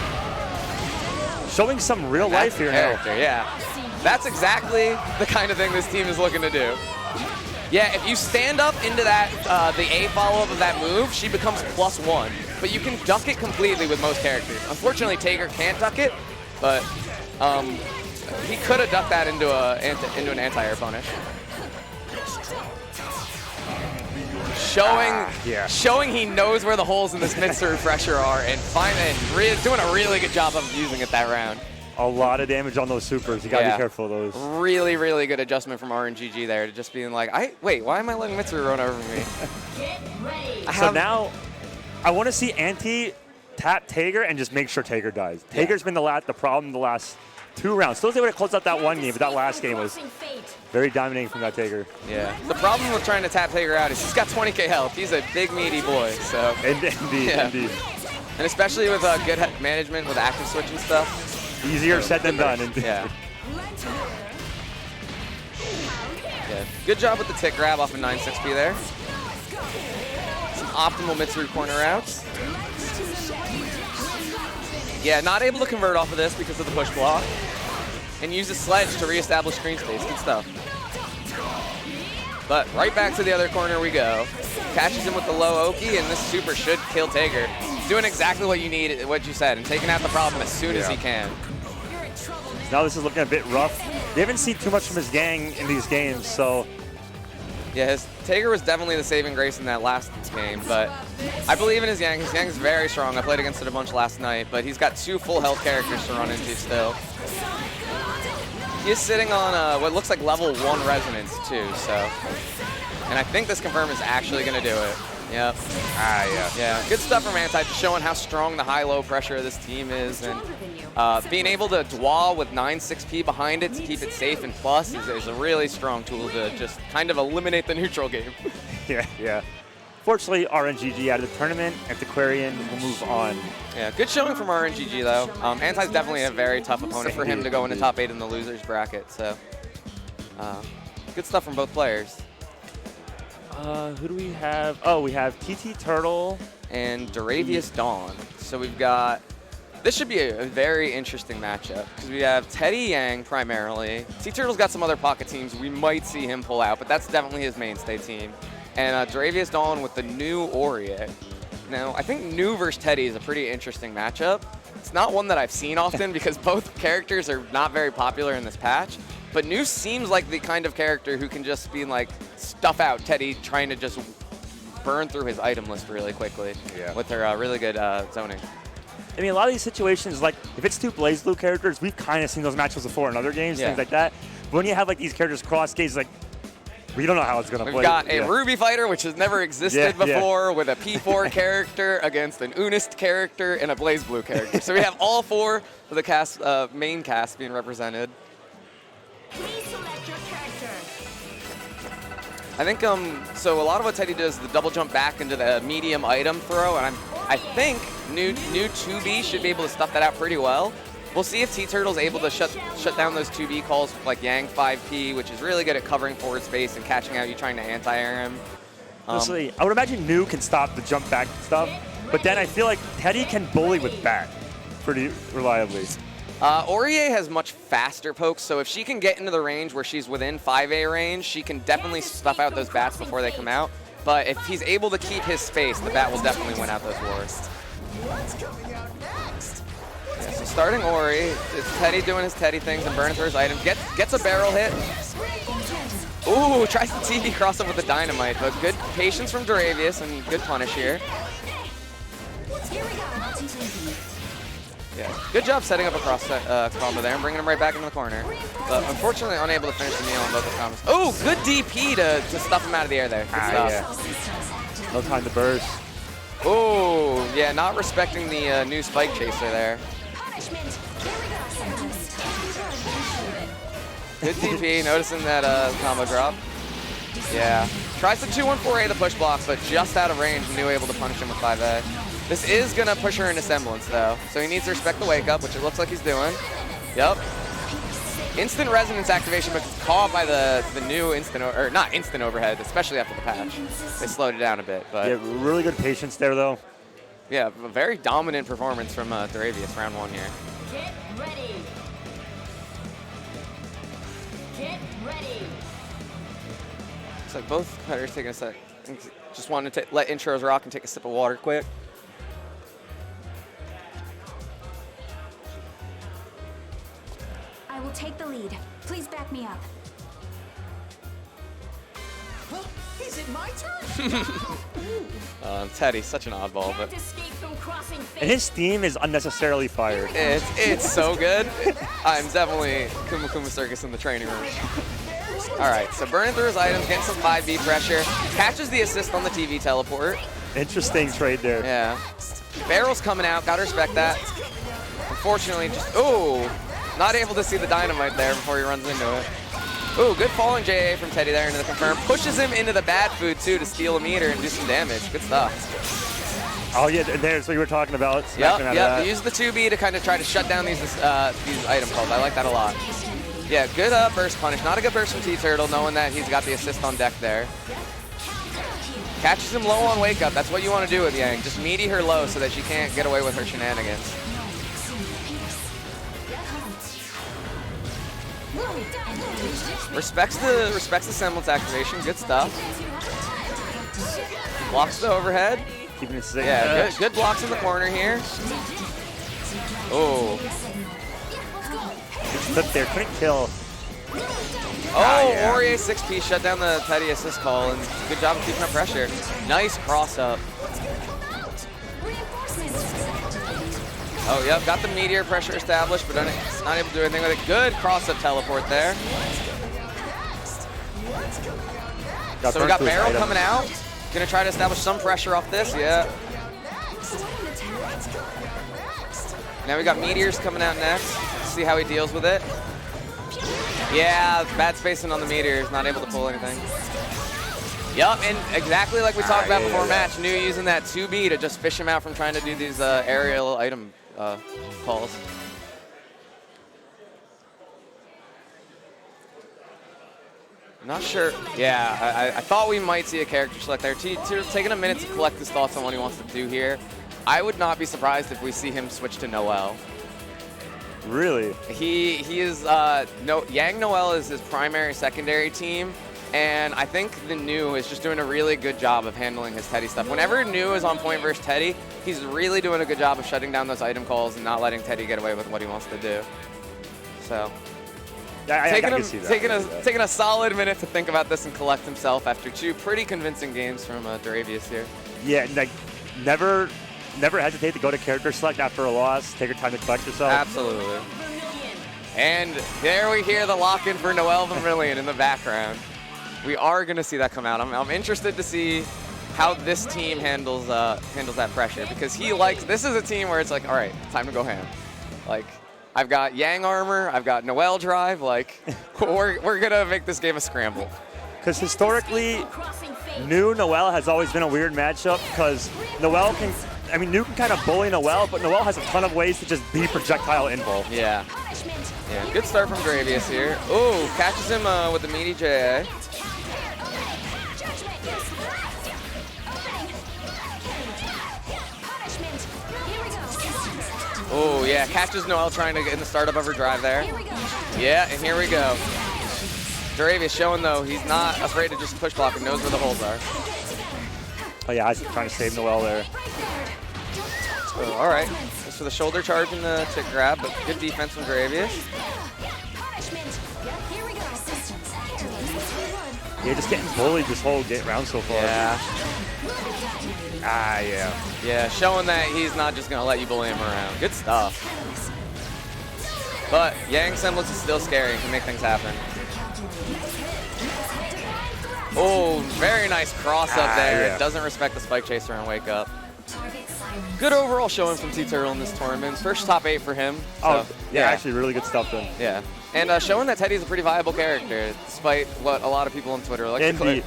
Speaker 2: Showing some real life here now.
Speaker 1: Yeah. That's exactly the kind of thing this team is looking to do. Yeah, if you stand up into that, the A follow-up of that move, she becomes +1. But you can duck it completely with most characters. Unfortunately, Tager can't duck it, but he could have ducked that into an anti-air punish. Showing he knows where the holes in this Mitsuru pressure are, and doing a really good job of using it that round.
Speaker 2: A lot of damage on those supers. You gotta be careful of those.
Speaker 1: Really, really good adjustment from RNGG there to just being like, wait, why am I letting Mitsuru run over me?
Speaker 2: So now, I want to see Anti tap Tager and just make sure Tager dies. Tager's been the problem the last 2 rounds. Still able to close out that one game, but that last game was very dominating from that Tager.
Speaker 1: Yeah. The problem with trying to tap Tager out is he's got 20k health. He's a big, meaty boy. So.
Speaker 2: Indeed.
Speaker 1: And especially with good management with active switch and stuff.
Speaker 2: Easier said than done.
Speaker 1: Yeah. Good job with the tick grab off of 9-6P there. Some optimal Mitsuru corner routes. Yeah, not able to convert off of this because of the push block. And use a sledge to reestablish screen space. Good stuff. But right back to the other corner we go. Catches him with the low Oki, and this super should kill Tager. Doing exactly what you need, what you said, and taking out the problem as soon as he can.
Speaker 2: Now this is looking a bit rough. We haven't seen too much from his gang in these games, so.
Speaker 1: Yeah, Tager was definitely the saving grace in that last game, but I believe in his gang. His gang is very strong. I played against it a bunch last night, but he's got 2 full health characters to run into still. He's sitting on what looks like level 1 resonance too, so. And I think this confirm is actually going to do it. Yep. Yeah. Good stuff from Anti, just showing how strong the high-low pressure of this team is, and being able to dwell with 9-6P behind it to keep it safe and plus is a really strong tool to just kind of eliminate the neutral game.
Speaker 2: Yeah. Fortunately, RNGG out of the tournament. Antiquarian will move on.
Speaker 1: Yeah, good showing from RNGG though. Anti's definitely a very tough opponent for him to go into top 8 in the losers bracket. So, good stuff from both players.
Speaker 2: Who do we have? Oh, we have TT Turtle
Speaker 1: and Duravius Dawn. So we've got. This should be a very interesting matchup because we have Teddy Yang primarily. T-Turtle's got some other pocket teams we might see him pull out, but that's definitely his mainstay team. And Duravius Dawn with the new Aurier. Now, I think new versus Teddy is a pretty interesting matchup. It's not one that I've seen often because both characters are not very popular in this patch. But Nu seems like the kind of character who can just be like stuff out Teddy, trying to just burn through his item list really quickly with her really good zoning.
Speaker 2: I mean, a lot of these situations, like if it's two Blazblue characters, we've kind of seen those matchups before in other games, things like that. But when you have like these characters cross games, like we don't know how it's going to play.
Speaker 1: We've got a Ruby fighter, which has never existed before, with a P4 character against an Unist character and a Blazblue character. So we have all four of the cast, main cast being represented.
Speaker 3: Please select your character.
Speaker 1: I think so. A lot of what Teddy does is the double jump back into the medium item throw, and I think new 2B should be able to stuff that out pretty well. We'll see if T-Turtle's able to shut down those 2B calls with like Yang 5P, which is really good at covering forward space and catching out you trying to anti-air him.
Speaker 2: Honestly, I would imagine Nu can stop the jump back stuff, but then I feel like Teddy can bully with back pretty reliably.
Speaker 1: Aurier has much faster pokes, so if she can get into the range where she's within 5A range, she can definitely stuff out those bats before they come out. But if he's able to keep his space, the bat will definitely win out those wars.
Speaker 3: What's coming out next?
Speaker 1: Yeah, so starting Ori, it's Teddy doing his Teddy things and burning through his items. Gets a barrel hit. Ooh, tries to TV cross up with the dynamite, but good patience from Duravius and good punish here. Yeah, good job setting up a cross combo there and bringing him right back into the corner. But unfortunately unable to finish the meal on both the combos. Oh, good DP to stuff him out of the air there. Good stuff.
Speaker 2: No time to burst.
Speaker 1: Oh, yeah, not respecting the new spike chaser there. Good DP, noticing that combo drop. Yeah. Tries the 2-1-4A the push block, but just out of range and Nu able to punish him with 5A. This is going to push her into Semblance, though, so he needs to respect the wake-up, which it looks like he's doing. Yep. Instant resonance activation, but caught by the new instant, or not instant overhead, especially after the patch. They slowed it down a bit, but
Speaker 2: yeah, really good patience there, though.
Speaker 1: Yeah, a very dominant performance from Duravius round 1 here.
Speaker 3: Get ready. Get ready.
Speaker 1: Looks like both competitors taking a sec. Just wanted to let intros rock and take a sip of water quick.
Speaker 4: I will take the lead. Please back me up.
Speaker 3: Is it my turn?
Speaker 1: Teddy, such an oddball, but
Speaker 3: Can't escape from crossing fate.
Speaker 2: And his theme is unnecessarily fire.
Speaker 1: it's so good. I'm definitely Kuma Kuma Circus in the training room. All right, so burning through his items, getting some 5B pressure, catches the assist on the TV teleport.
Speaker 2: Interesting trade there.
Speaker 1: Yeah. Barrel's coming out, gotta respect that. Unfortunately, just, not able to see the dynamite there before he runs into it. Ooh, good falling JA from Teddy there into the confirm. Pushes him into the bad food, too, to steal a meter and do some damage. Good stuff.
Speaker 2: Oh, yeah, there's what you were talking about.
Speaker 1: Yep. Use the 2B to kind of try to shut down these item calls. I like that a lot. Yeah, good burst punish. Not a good burst from T-Turtle, knowing that he's got the assist on deck there. Catches him low on wake up. That's what you want to do with Yang. Just meaty her low so that she can't get away with her shenanigans. Respects the semblance activation. Good stuff. Blocks the overhead.
Speaker 2: Keeping it safe.
Speaker 1: Yeah, good blocks in the corner here. Oh.
Speaker 2: Good there. Couldn't kill.
Speaker 1: Oh, Aurier 6P shut down the Teddy assist call, and good job of keeping up pressure. Nice cross up. Oh, yep, got the meteor pressure established, but not able to do anything with it. Good cross up teleport there. So we got Barrel coming out. Gonna try to establish some pressure off this, yeah. Now we got Meteors coming out next. See how he deals with it. Yeah, bad spacing on the Meteors, not able to pull anything. Yup, and exactly like we talked about before match, Nu using that 2B to just fish him out from trying to do these aerial item calls. Not sure. Yeah, I thought we might see a character select there. Taking a minute to collect his thoughts on what he wants to do here. I would not be surprised if we see him switch to Noel.
Speaker 2: Really?
Speaker 1: He is Yang Noel is his primary secondary team, and I think the Nu is just doing a really good job of handling his Teddy stuff. Whenever Nu is on point versus Teddy, he's really doing a good job of shutting down those item calls and not letting Teddy get away with what he wants to do. So
Speaker 2: I can see that.
Speaker 1: Taking a solid minute to think about this and collect himself after 2 pretty convincing games from Daravius here.
Speaker 2: Yeah, like never hesitate to go to character select after a loss. Take your time to collect yourself.
Speaker 1: Absolutely. And there we hear the lock-in for Noel Vermillion in the background. We are going to see that come out. I'm interested to see how this team handles that pressure, because this is a team where it's like, all right, time to go ham. Like, I've got Yang armor, I've got Noel drive, like, we're going to make this game a scramble.
Speaker 2: Because historically, New Noel has always been a weird matchup, because Noel can, New can kind of bully Noel, but Noel has a ton of ways to just be projectile invul.
Speaker 1: Yeah. Yeah, good start from Daravius here. Ooh, catches him with the meaty JA. Oh, yeah, catches Noel trying to get in the startup of her drive there. Yeah, and here we go. Daravius showing, though, he's not afraid to just push block and knows where the holes are.
Speaker 2: Oh, yeah, he's trying to save Noel there.
Speaker 1: So, all right, just for the shoulder charge and the tick grab, but good defense from Daravius.
Speaker 2: Yeah, just getting bullied this whole round so far.
Speaker 1: Yeah.
Speaker 2: Yeah.
Speaker 1: Yeah, showing that he's not just going to let you bully him around. Good stuff. But Yang semblance is still scary and can make things happen. Oh, very nice cross up there.
Speaker 2: Yeah.
Speaker 1: Doesn't respect the spike chaser and wake up. Good overall showing from T-Turtle in this tournament. First top 8 for him.
Speaker 2: So, yeah, actually really good stuff done.
Speaker 1: Yeah. And showing that Teddy's a pretty viable character, despite what a lot of people on Twitter like to
Speaker 2: Indeed.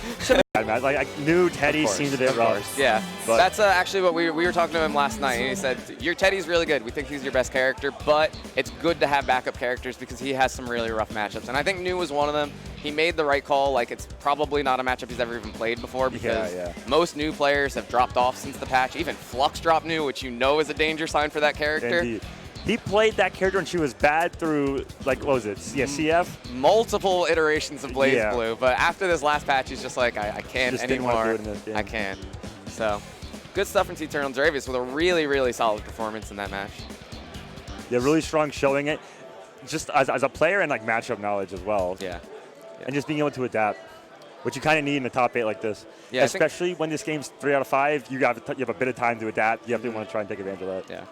Speaker 2: I knew Teddy seemed a bit rough.
Speaker 1: Yeah,
Speaker 2: but
Speaker 1: that's actually what we were talking to him last night. And he said, your Teddy's really good. We think he's your best character, but it's good to have backup characters because he has some really rough matchups. And I think New was one of them. He made the right call. Like, it's probably not a matchup he's ever even played before, because most New players have dropped off since the patch. Even Flux dropped New, which you know is a danger sign for that character.
Speaker 2: Indeed. He played that character when she was bad through, like, what was it? Yeah, CF?
Speaker 1: Multiple iterations of Blazblue, but after this last patch, he's just like, I can't anymore. I can't. So, good stuff from T-Turtle and Daravius with a really, really solid performance in that match.
Speaker 2: Yeah, really strong showing it, just as a player and, like, matchup knowledge as well.
Speaker 1: Yeah.
Speaker 2: And just being able to adapt, which you kind of need in a top 8 like this.
Speaker 1: Yeah,
Speaker 2: especially when this game's 3 out of 5, you have a bit of time to adapt. You have to want to try and take advantage of that.
Speaker 1: Yeah.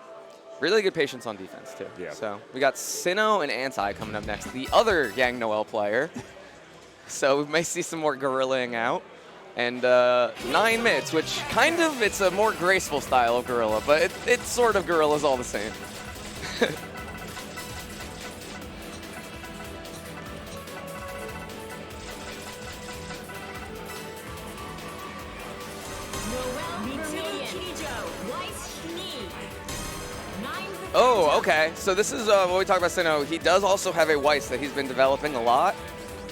Speaker 1: Really good patience on defense, too.
Speaker 2: Yeah.
Speaker 1: So we got Sinnoh and Anti coming up next, the other Yang Noel player. So we may see some more gorillaing out. And 9 mitts, which kind of, it's a more graceful style of gorilla, but it's sort of gorillas all the same. Oh, okay. So this is what we talk about Sinnoh. He does also have a Weiss that he's been developing a lot.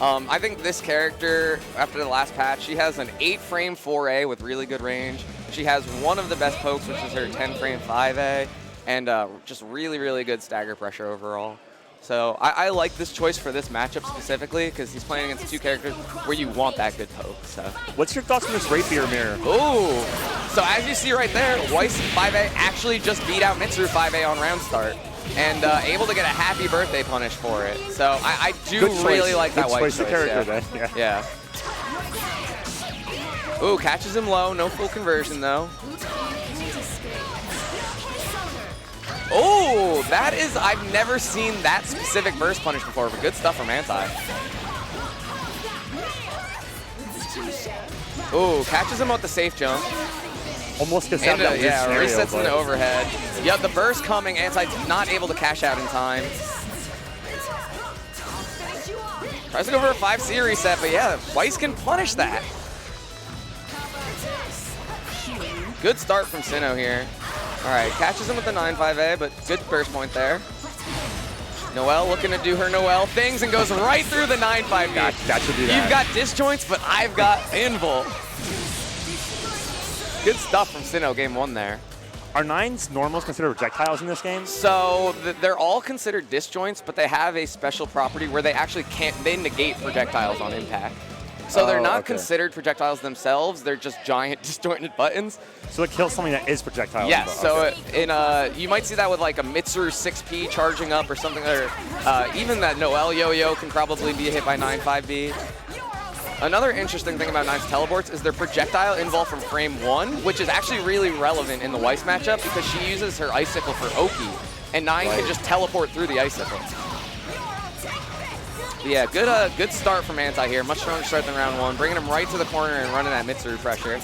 Speaker 1: I think this character, after the last patch, she has an 8-frame 4A with really good range. She has one of the best pokes, which is her 10-frame 5A, and just really, really good stagger pressure overall. So I like this choice for this matchup specifically, because he's playing against 2 characters where you want that good poke. So,
Speaker 2: what's your thoughts on this Rapier mirror?
Speaker 1: Ooh, so as you see right there, Weiss 5A actually just beat out Mitsuru 5A on round start, and able to get a happy birthday punish for it. So I do really like that Weiss choice.
Speaker 2: Character, then.
Speaker 1: Yeah. Ooh, catches him low, no full conversion though. Oh, that is, I've never seen that specific burst punish before, but good stuff from Anti. Ooh, catches him with the safe jump.
Speaker 2: Almost gets out of that
Speaker 1: yeah,
Speaker 2: scenario,
Speaker 1: resets in the overhead. Yep, the burst coming, Anti's not able to cash out in time. Tries to go for a 5C reset, but yeah, Weiss can punish that. Good start from Sinnoh here. All right, catches him with the 9-5A, but good burst point there. Noel looking to do her Noel things and goes right through the 9-5B.
Speaker 2: That should do that.
Speaker 1: You've got disjoints, but I've got invul. Good stuff from Sinnoh game 1 there.
Speaker 2: Are 9s normals considered projectiles in this game?
Speaker 1: So they're all considered disjoints, but they have a special property where they actually they negate projectiles on impact. So they're not
Speaker 2: okay.
Speaker 1: considered projectiles themselves. They're just giant disjointed buttons.
Speaker 2: So it kills something that is projectile.
Speaker 1: Yes. So
Speaker 2: okay.
Speaker 1: you might see that with like a Mitsuru 6P charging up or something. Or even that Noelle yo-yo can probably be hit by 9-5B. Another interesting thing about Nine's teleports is their projectile invul from frame 1, which is actually really relevant in the Weiss matchup because she uses her icicle for Oki, and Nine can just teleport through the icicle. But yeah, good start from Anti here. Much stronger start than round 1, bringing him right to the corner and running that Mitsuru pressure.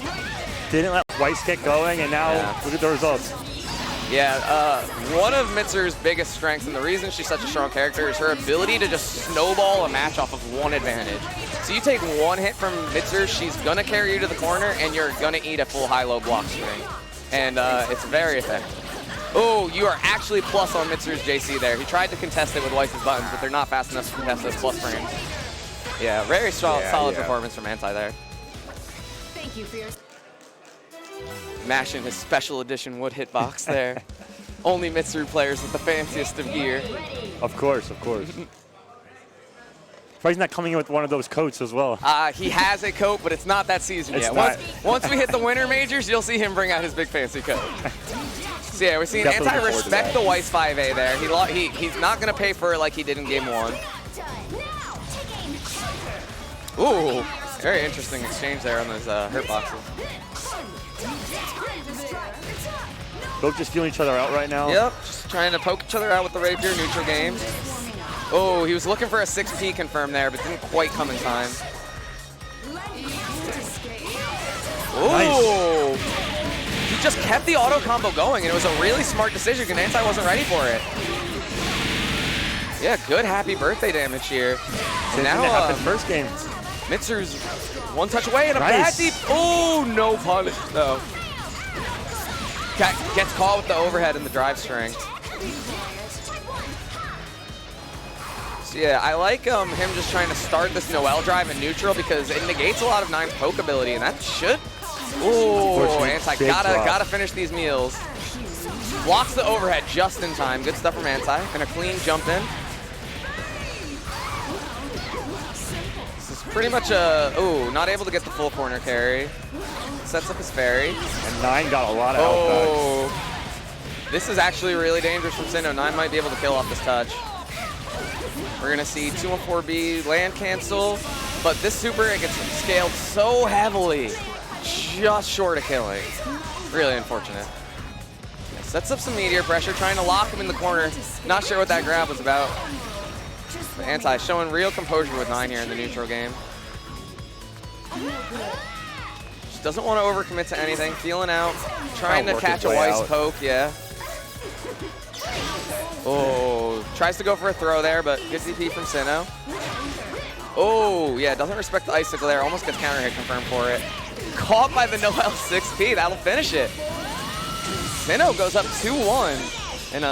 Speaker 2: Didn't let Weiss get going, and now look at the results.
Speaker 1: Yeah, one of Mitsuru's biggest strengths, and the reason she's such a strong character, is her ability to just snowball a match off of one advantage. So you take one hit from Mitsuru, she's gonna carry you to the corner, and you're gonna eat a full high-low block string. And it's very effective. Oh, you are actually plus on Mitsuru's JC there. He tried to contest it with Weiss's buttons, but they're not fast enough to contest those plus frames. Yeah, very strong, solid performance from Anti there.
Speaker 3: Thank you for your...
Speaker 1: Mashing his special edition wood hitbox there. Only Mitsuru players with the fanciest of gear.
Speaker 2: Of course, of course. Why he's not coming in with one of those coats as well?
Speaker 1: He has a coat, but it's not that season yet. Once we hit the winter majors, you'll see him bring out his big fancy coat. So yeah, we're seeing Anti respect the Weiss 5A there. He's not going to pay for it like he did in game 1. Ooh, very interesting exchange there on those hurt boxes.
Speaker 2: Both just feeling each other out right now.
Speaker 1: Yep, just trying to poke each other out with the rapier, neutral game. Oh, he was looking for a 6P confirm there, but didn't quite come in time. Oh, nice. He just kept the auto combo going, and it was a really smart decision because Anti wasn't ready for it. Yeah, good happy birthday damage here.
Speaker 2: So now happened first game.
Speaker 1: Mitsuru's one touch away and a bad deep. Oh, no punish though. Gets caught with the overhead and the drive string. So yeah, I like him just trying to start this Noelle drive in neutral because it negates a lot of Nine's poke ability, and that should. Ooh, Anti gotta finish these meals. Blocks the overhead just in time. Good stuff from Anti, and a clean jump in. This is pretty much not able to get the full corner carry. Sets up his fairy.
Speaker 2: And Nine got a lot of outbacks.
Speaker 1: This is actually really dangerous from Sinnoh. Nine might be able to kill off this touch. We're gonna see 214B land cancel, but this super it gets scaled so heavily, just short of killing. Really unfortunate. Sets up some meteor pressure, trying to lock him in the corner. Not sure what that grab was about. But Anti showing real composure with Nine here in the neutral game. Just doesn't want to overcommit to anything, feeling out, trying to catch a Weiss poke, yeah. Oh, tries to go for a throw there, but good DP from Sinnoh. Oh, yeah, doesn't respect the icicle there, almost gets counter hit confirmed for it. Caught by the Noelle 6P, that'll finish it. Sinnoh goes up 2-1, and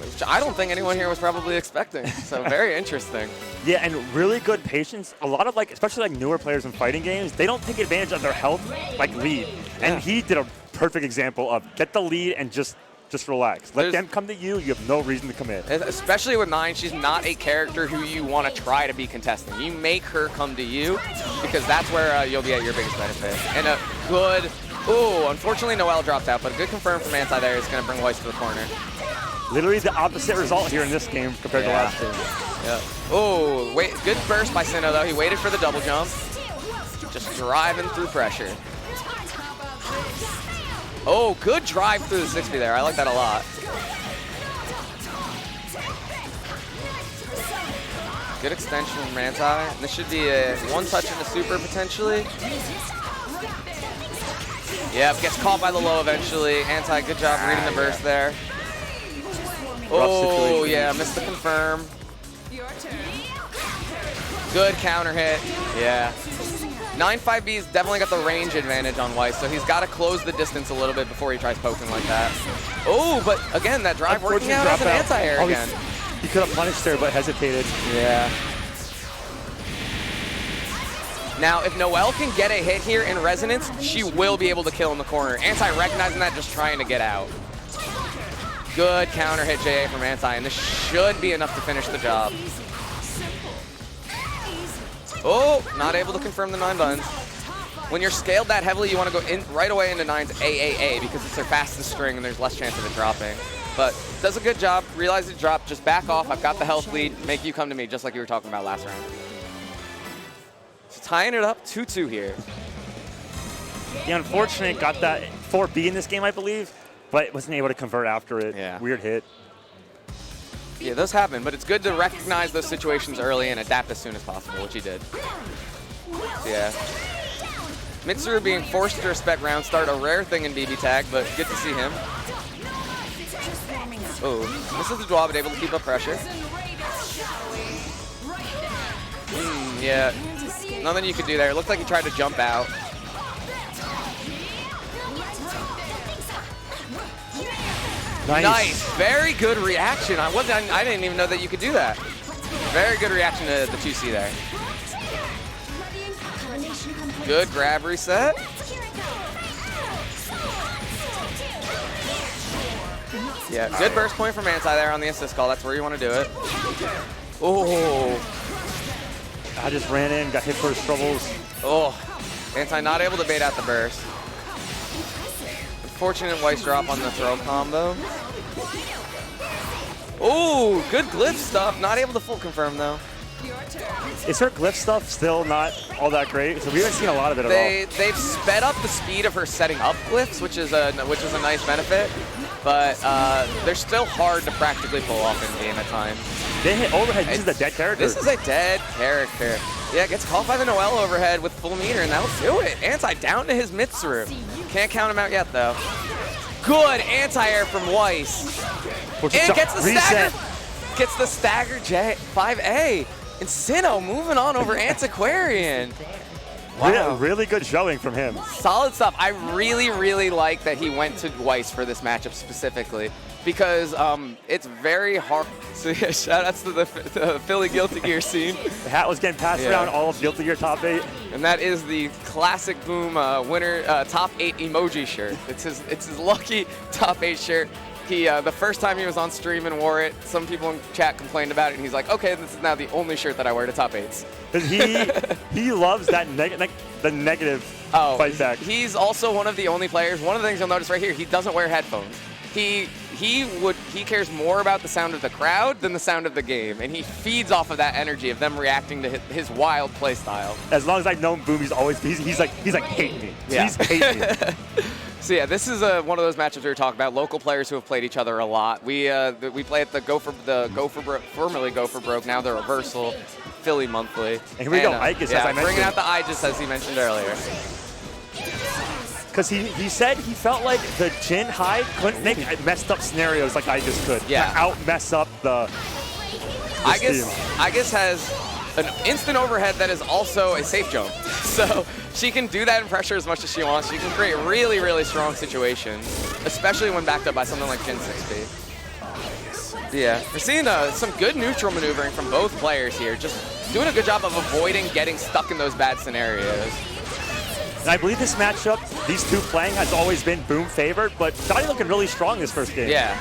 Speaker 1: which I don't think anyone here was probably expecting, so very interesting.
Speaker 2: Yeah, and really good patience. A lot of, especially newer players in fighting games, they don't take advantage of their health, lead. And he did a perfect example of get the lead and just relax. Let them come to you. You have no reason to commit.
Speaker 1: Especially with Nine, she's not a character who you want to try to be contesting. You make her come to you because that's where you'll be at your biggest benefit. And a good, unfortunately Noelle dropped out, but a good confirm from Anti there is going to bring Weiss to the corner.
Speaker 2: Literally the opposite result here in this game compared to last game.
Speaker 1: Yeah. Oh, wait, good burst by Sinnoh though. He waited for the double jump. Just driving through pressure. Oh, good drive through the 6P there. I like that a lot. Good extension from Anti. This should be a one touch into super potentially. Yep, gets caught by the low eventually. Anti, good job reading the burst there. Oh, yeah, missed the confirm. Good counter hit. Yeah. 9-5B's definitely got the range advantage on Weiss, so he's got to close the distance a little bit before he tries poking like that. Oh, but again, that drive working out as an anti-air again.
Speaker 2: He could have punished there, but hesitated.
Speaker 1: Yeah. Now, if Noelle can get a hit here in resonance, she will be able to kill in the corner. Anti recognizing that, just trying to get out. Good counter hit JA from Anti, and this should be enough to finish the job. Oh, not able to confirm the 9 buttons. When you're scaled that heavily, you want to go in right away into 9's AAA because it's their fastest string and there's less chance of it dropping. But does a good job. Realize it dropped. Just back off. I've got the health lead. Make you come to me, just like you were talking about last round. So tying it up 2-2 here.
Speaker 2: Yeah, unfortunately, got that 4B in this game, I believe, but wasn't able to convert after it.
Speaker 1: Yeah.
Speaker 2: Weird hit.
Speaker 1: Yeah, those happen, but it's good to recognize those situations early and adapt as soon as possible, which he did. So yeah. Mitsuru being forced to respect round start, a rare thing in BB tag, but good to see him. Oh, this is the Dwabit able to keep up pressure. Yeah, nothing you could do there. It looked like he tried to jump out. Nice. Very good reaction. I didn't even know that you could do that. Very good reaction to the 2C there. Good grab reset. Yeah, good burst point from Anti there on the assist call. That's where you want to do it. Oh.
Speaker 2: I just ran in, got hit for his troubles.
Speaker 1: Oh. Anti not able to bait out the burst. Unfortunate Weiss drop on the throw combo. Oh, good glyph stuff. Not able to full confirm though.
Speaker 2: Is her glyph stuff still not all that great? So we haven't seen a lot of it at all.
Speaker 1: They've sped up the speed of her setting up glyphs, which is a nice benefit. But they're still hard to practically pull off in game at times.
Speaker 2: They hit overhead. This is a dead character.
Speaker 1: This is a dead character. Yeah, gets caught by the Noel overhead with full meter, and that'll do it. Anti down to his Mitsuru. Can't count him out yet, though. Good anti-air from Weiss. And gets the stagger. Gets the stagger J 5A. And Sinnoh moving on over Antiquarian.
Speaker 2: Wow. Really good showing from him.
Speaker 1: Solid stuff. I really, really like that he went to Weiss for this matchup specifically because it's very hard. So yeah, shout outs to the Philly Guilty Gear scene.
Speaker 2: The hat was getting passed around all of Guilty Gear top 8.
Speaker 1: And that is the classic Boom winner top 8 emoji shirt. It's his lucky top 8 shirt. He the first time he was on stream and wore it, some people in chat complained about it, and he's like, okay, this is now the only shirt that I wear to top 8s.
Speaker 2: He loves that the negative fight back.
Speaker 1: He's also one of the only players. One of the things you'll notice right here, he doesn't wear headphones. He cares more about the sound of the crowd than the sound of the game, and he feeds off of that energy of them reacting to his wild play style.
Speaker 2: As long as I've known Boom, he's like hate me.
Speaker 1: Yeah.
Speaker 2: He's hate me.
Speaker 1: So yeah, this is one of those matchups we were talking about. Local players who have played each other a lot. We play at formerly Go for Broke, now the Reversal, Philly Monthly.
Speaker 2: And here we go, Ike, as I mentioned.
Speaker 1: Bringing out the Aegis as he mentioned earlier.
Speaker 2: Because he said he felt like the Jin High couldn't make messed up scenarios like Aegis could.
Speaker 1: Yeah.
Speaker 2: Out mess up the
Speaker 1: Aegis has an instant overhead that is also a safe jump. So she can do that in pressure as much as she wants. She can create really, really strong situations, especially when backed up by something like Jin 6P. Yeah, we're seeing some good neutral maneuvering from both players here. Just doing a good job of avoiding getting stuck in those bad scenarios.
Speaker 2: And I believe this matchup, these two playing, has always been Boom favored, but Shadi looking really strong this first game.
Speaker 1: Yeah.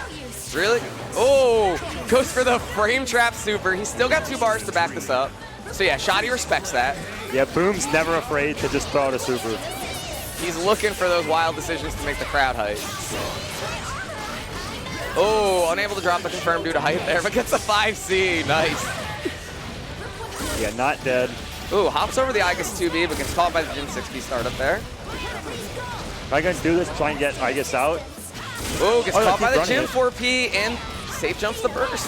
Speaker 1: Really? Oh, goes for the frame trap super. He's still got 2 bars to back this up. So yeah, Shadi respects that.
Speaker 2: Yeah, Boom's never afraid to just throw out a super.
Speaker 1: He's looking for those wild decisions to make the crowd hype. Oh, unable to drop the confirm due to height there, but gets a 5C. Nice.
Speaker 2: Yeah, not dead.
Speaker 1: Ooh, hops over the Aegis 2B, but gets caught by the Jin 6B startup there.
Speaker 2: If I guys do this, try and get Aegis out.
Speaker 1: Ooh, gets caught by the Jin 4P and safe jumps the burst.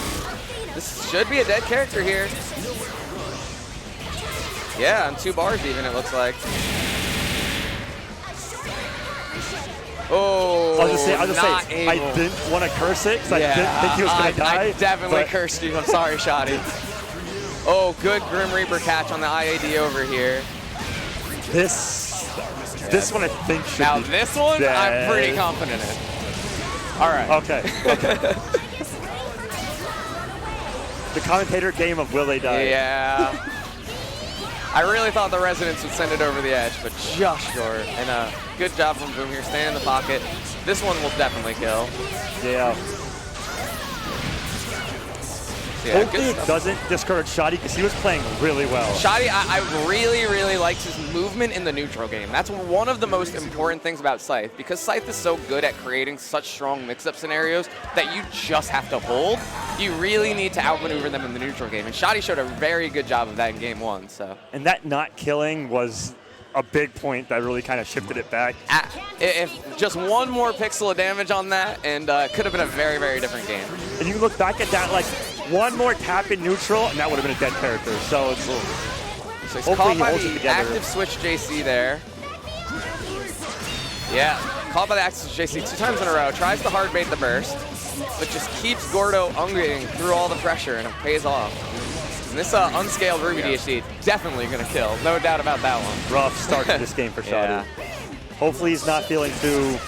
Speaker 1: This should be a dead character here. Yeah, on 2 bars even, it looks like. Oh,
Speaker 2: I'll just say, I didn't want to curse it because I didn't think he was going to die.
Speaker 1: I definitely cursed you. I'm sorry, Shadi. Oh, good Grim Reaper catch on the IAD over here.
Speaker 2: This one I think should
Speaker 1: now
Speaker 2: be
Speaker 1: this one,
Speaker 2: dead.
Speaker 1: I'm pretty confident in. All right.
Speaker 2: Okay. The commentator game of will they die?
Speaker 1: Yeah. I really thought the Resonance would send it over the edge, but just short. And good job from Boom here, staying in the pocket. This one will definitely kill.
Speaker 2: Yeah.
Speaker 1: So yeah,
Speaker 2: Hopefully it doesn't discourage Shadi because he was playing really well.
Speaker 1: Shadi, I really, really liked his movement in the neutral game. That's one of the most important things about Scythe, because Scythe is so good at creating such strong mix-up scenarios that you just have to hold. You really need to outmaneuver them in the neutral game, and Shadi showed a very good job of that in game 1. So.
Speaker 2: And that not killing was a big point that really kind of shifted it back.
Speaker 1: If just one more pixel of damage on that, and it could have been a very, very different game.
Speaker 2: And you look back at that, like, one more tap in neutral, and that would have been a dead character. So it's
Speaker 1: so he's caught by the active switch JC there. Yeah, caught by the active switch JC 2 times in a row. Tries to hard bait the burst, but just keeps Gordo unging through all the pressure, and it pays off. And this unscaled Ruby DHD definitely going to kill. No doubt about that one.
Speaker 2: Rough start to this game for Shadi.
Speaker 1: Yeah.
Speaker 2: Hopefully he's not feeling too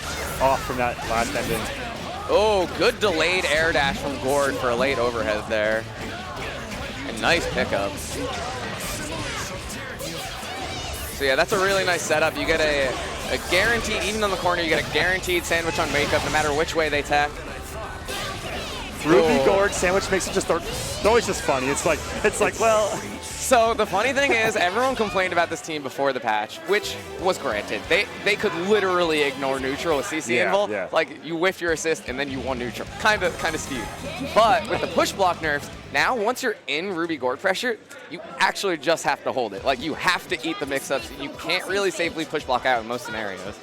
Speaker 2: off from that last ending.
Speaker 1: Oh, good delayed air dash from Gord for a late overhead there. And nice pickup. So yeah, that's a really nice setup. You get a guaranteed, even on the corner, you get a guaranteed sandwich on makeup no matter which way they tap.
Speaker 2: Ruby Gord sandwich makes it just, it's always just funny. It's like, well.
Speaker 1: So the funny thing is, everyone complained about this team before the patch, which was granted. They could literally ignore neutral with CC involved.
Speaker 2: Yeah.
Speaker 1: Like, you whiff your assist and then you won neutral. Kind of skewed. But with the push block nerfs, now once you're in Ruby Gord pressure, you actually just have to hold it. Like, you have to eat the mix-ups. You can't really safely push block out in most scenarios.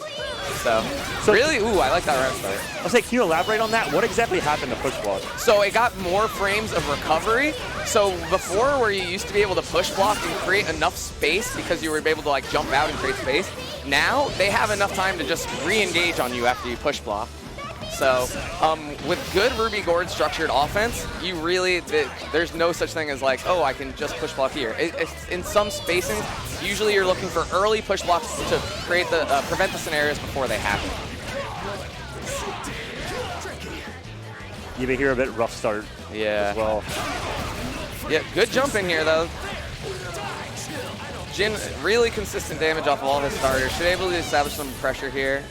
Speaker 1: So really, ooh, I like that round start.
Speaker 2: I was like, can you elaborate on that? What exactly happened to push block?
Speaker 1: So it got more frames of recovery. So before, where you used to be able to push block and create enough space because you were able to like jump out and create space, now they have enough time to just re-engage on you after you push block. So with good Ruby Gord structured offense, you really, there's no such thing as like, oh, I can just push block here. It's in some spacing, usually you're looking for early push blocks to create the, prevent the scenarios before they happen.
Speaker 2: You may hear a bit rough start.
Speaker 1: Yeah.
Speaker 2: As well.
Speaker 1: Yeah, good jump in here though. Jin, really consistent damage off of all his starters. Should be able to establish some pressure here.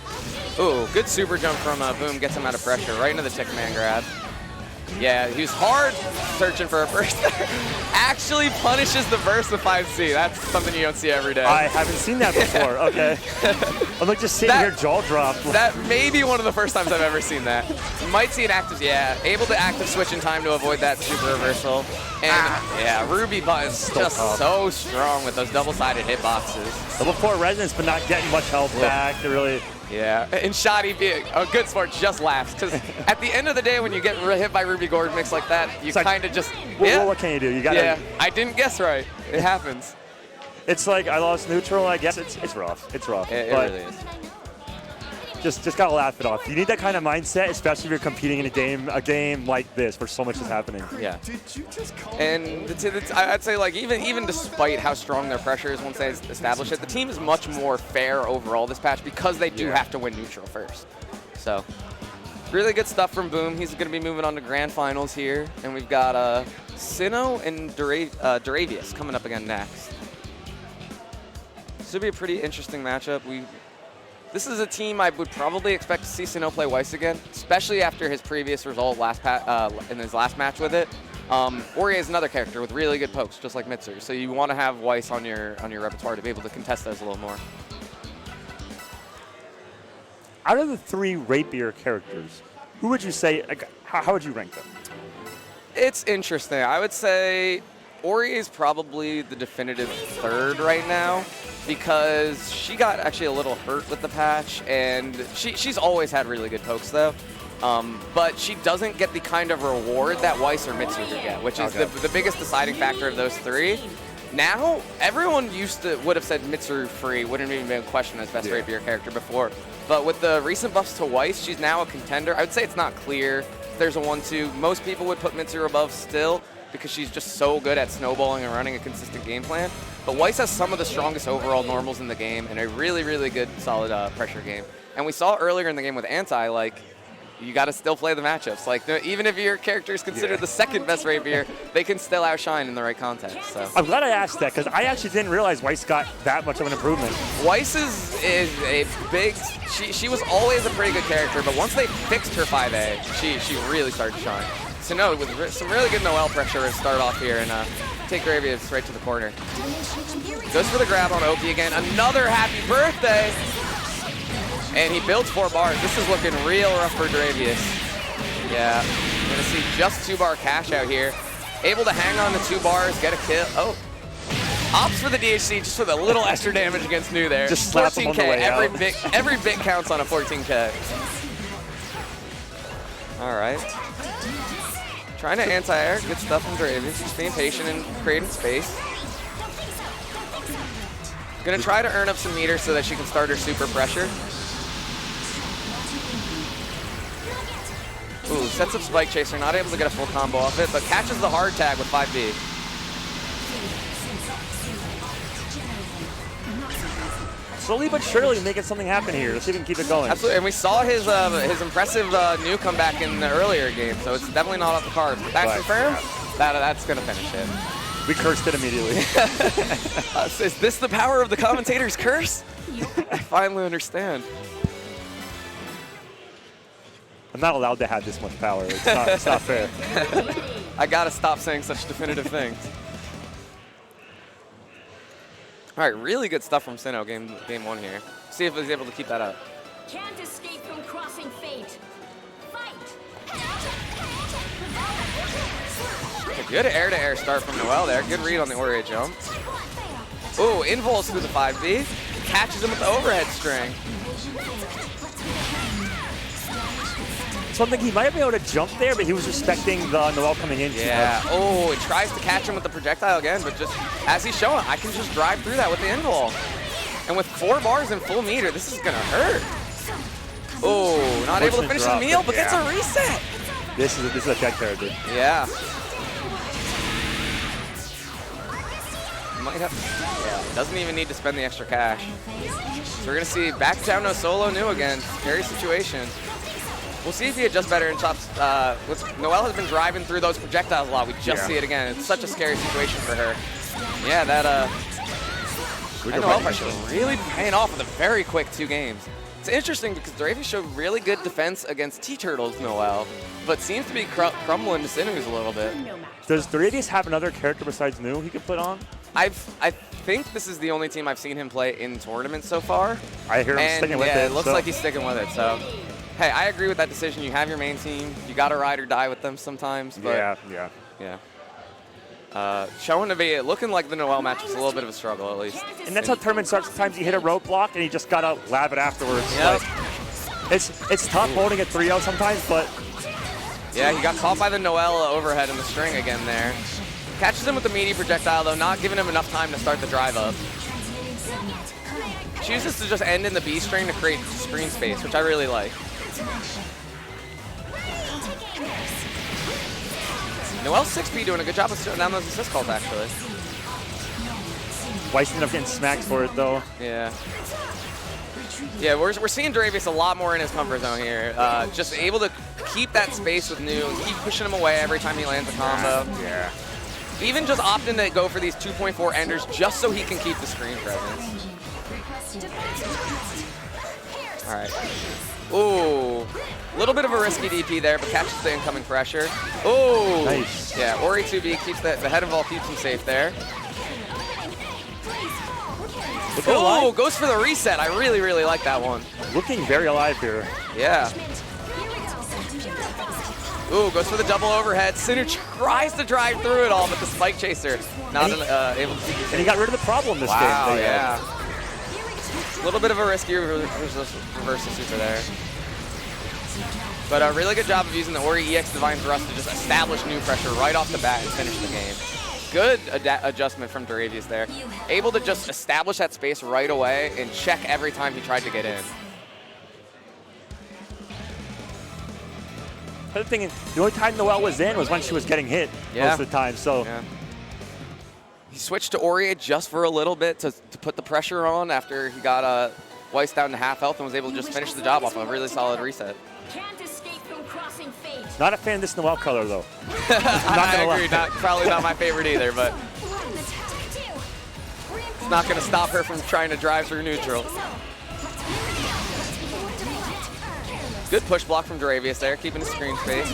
Speaker 1: Ooh, good super jump from Boom, gets him out of pressure, right into the tick man grab. Yeah, he was hard searching for a burst there. Actually punishes the burst with 5C. That's something you don't see every day.
Speaker 2: I haven't seen that before, okay. I'm like just sitting here jaw dropped.
Speaker 1: That may be one of the first times I've ever seen that. You might see an active, yeah, able to active switch in time to avoid that super reversal. And yeah, Ruby is just so strong with those double-sided hitboxes.
Speaker 2: Level 4 resonance, but not getting much health back. They're really...
Speaker 1: Yeah, and Shadi being a good sport just laughs, because at the end of the day, when you get hit by Ruby Gord mix like that, you kind of just,
Speaker 2: well, what can you do? You gotta.
Speaker 1: Yeah, I didn't guess right. It happens.
Speaker 2: It's like I lost neutral. I guess it's rough. It's rough.
Speaker 1: It really is.
Speaker 2: Just gotta laugh it off. You need that kind of mindset, especially if you're competing in a game like this where so much is happening.
Speaker 1: Yeah. And I'd say like even despite how strong their pressure is once they establish it, the team is much more fair overall this patch because they do have to win neutral first. So really good stuff from Boom. He's going to be moving on to grand finals here, and we've got Sinnoh and Duravius coming up again next. This would be a pretty interesting matchup. This is a team I would probably expect to see Sinnoh play Weiss again, especially after his previous result in his last match with it. Ori is another character with really good pokes, just like Mitsuru. So you want to have Weiss on your repertoire to be able to contest those a little more.
Speaker 2: Out of the 3 Rapier characters, who would you say, like, how would you rank them?
Speaker 1: It's interesting. I would say Ori is probably the definitive 3rd right now, because she got actually a little hurt with the patch, and she's always had really good pokes though. But she doesn't get the kind of reward that Weiss or Mitsuru get, which is the biggest deciding factor of those 3. Now, everyone would have said Mitsuru free, wouldn't even been questioned as best Rapier character before. But with the recent buffs to Weiss, she's now a contender. I would say it's not clear if there's a 1-2. Most people would put Mitsuru above still, because she's just so good at snowballing and running a consistent game plan. But Weiss has some of the strongest overall normals in the game and a really, really good, solid pressure game. And we saw earlier in the game with Anti, like, you got to still play the matchups. Like, even if your character is considered the 2nd best Rapier, they can still outshine in the right context. So
Speaker 2: I'm glad I asked that, because I actually didn't realize Weiss got that much of an improvement.
Speaker 1: Weiss is a big, she was always a pretty good character, but once they fixed her 5A, she really started to shine. Sinnoh with some really good Noel pressure to start off here and take Dravius right to the corner. Goes for the grab on OP again. Another happy birthday! And he builds 4 bars. This is looking real rough for Dravius. Yeah, we're gonna see just 2-bar cash out here. Able to hang on the 2 bars, get a kill. Oh. Opts for the DHC just with a little extra damage against Nu there.
Speaker 2: Just slaps him on the way
Speaker 1: every
Speaker 2: out.
Speaker 1: every bit counts on a 14K. All right. Trying to anti-air, good stuff from Dravius. Just being patient and creating space. Gonna try to earn up some meters so that she can start her super pressure. Ooh, sets up Spike Chaser, not able to get a full combo off it, but catches the hard tag with 5B.
Speaker 2: Slowly but surely making something happen here. Let's see if we can keep it going.
Speaker 1: Absolutely, and we saw his impressive Nu comeback in the earlier game, so it's definitely not off the cards. Back confirm, that's gonna finish it.
Speaker 2: We cursed it immediately.
Speaker 1: Is this the power of the commentator's curse? I finally understand.
Speaker 2: I'm not allowed to have this much power. It's not fair.
Speaker 1: I gotta stop saying such definitive things. All right, really good stuff from Sinnoh game 1 here. See if he's able to keep that up.
Speaker 3: Can't escape from crossing fate. Fight.
Speaker 1: A good air-to-air start from Noel there. Good read on the Ori jump. Ooh, invols through the 5B. Catches him with the overhead string.
Speaker 2: Something he might have been able to jump there, but he was respecting the Noel coming in.
Speaker 1: Yeah. Oh, it tries to catch him with the projectile again, but just as he's showing, I can just drive through that with the invol. And with 4 bars and full meter, this is gonna hurt. Oh, not able to finish the meal, but gets a reset.
Speaker 2: This is a dead character.
Speaker 1: Yeah. Might have. Yeah. Doesn't even need to spend the extra cash. So we're gonna see back down no solo Nu again. Scary situation. We'll see if he adjusts better and chops. Noel has been driving through those projectiles a lot. We just see it again. It's such a scary situation for her. Yeah, that Noel pressure really paying off with a very quick 2 games. It's interesting because Dravius showed really good defense against T-Turtles Noel, but seems to be crumbling to Sinnoh's a little bit.
Speaker 2: Does Dravius have another character besides Nu he could put on?
Speaker 1: I think this is the only team I've seen him play in tournaments so far.
Speaker 2: I hear him sticking with it.
Speaker 1: Yeah, it looks like he's sticking with it, so. Hey, I agree with that decision. You have your main team. You got to ride or die with them sometimes. But yeah. Showing to be looking like the Noel match was a little bit of a struggle, at least.
Speaker 2: And that's how tournament starts. Sometimes you hit a roadblock and you just got to lab it afterwards.
Speaker 1: Yep.
Speaker 2: Like, it's tough holding a 3-0 sometimes, but.
Speaker 1: Yeah, he got caught by the Noel overhead in the string again there. Catches him with the meaty projectile, though, not giving him enough time to start the drive up. Chooses to just end in the B string to create screen space, which I really like. Noel's 6P doing a good job of slowing down those assist calls, actually.
Speaker 2: Weiss ended up getting smacked for it, though.
Speaker 1: Yeah. Yeah, we're seeing Dravius a lot more in his comfort zone here. Just able to keep that space with Nu, keep pushing him away every time he lands a combo.
Speaker 2: Yeah.
Speaker 1: Even just opting to go for these 2.4 enders just so he can keep the screen presence. All right. Ooh, a little bit of a risky DP there, but catches the incoming pressure. Ooh,
Speaker 2: nice.
Speaker 1: Yeah, Ori 2B keeps the head of all, keeps him safe there. Oh, goes for the reset. I really, really like that one.
Speaker 2: Looking very alive here.
Speaker 1: Yeah. Ooh, goes for the double overhead. Sinnoh tries to drive through it all, but the Spike Chaser not able to keep it.
Speaker 2: And he got rid of the problem this game.
Speaker 1: Wow, yeah. A little bit of a risky reversal super there. But a really good job of using the Ori EX Divine Thrust to just establish Nu pressure right off the bat and finish the game. Good adjustment from Dravius there. Able to just establish that space right away and check every time he tried to get in.
Speaker 2: The other thing is, the only time Noel was in was when she was getting hit most of the time. So.
Speaker 1: Yeah. He switched to Ori just for a little bit to put the pressure on after he got Weiss down to half health and was able to just finish the job off of a really solid reset.
Speaker 3: Can't escape from crossing fate.
Speaker 2: Not a fan of this Noel color, though.
Speaker 1: I agree. Probably not my favorite either, but it's not going to stop her from trying to drive through neutral. Good push block from Daravius there, keeping his screen space.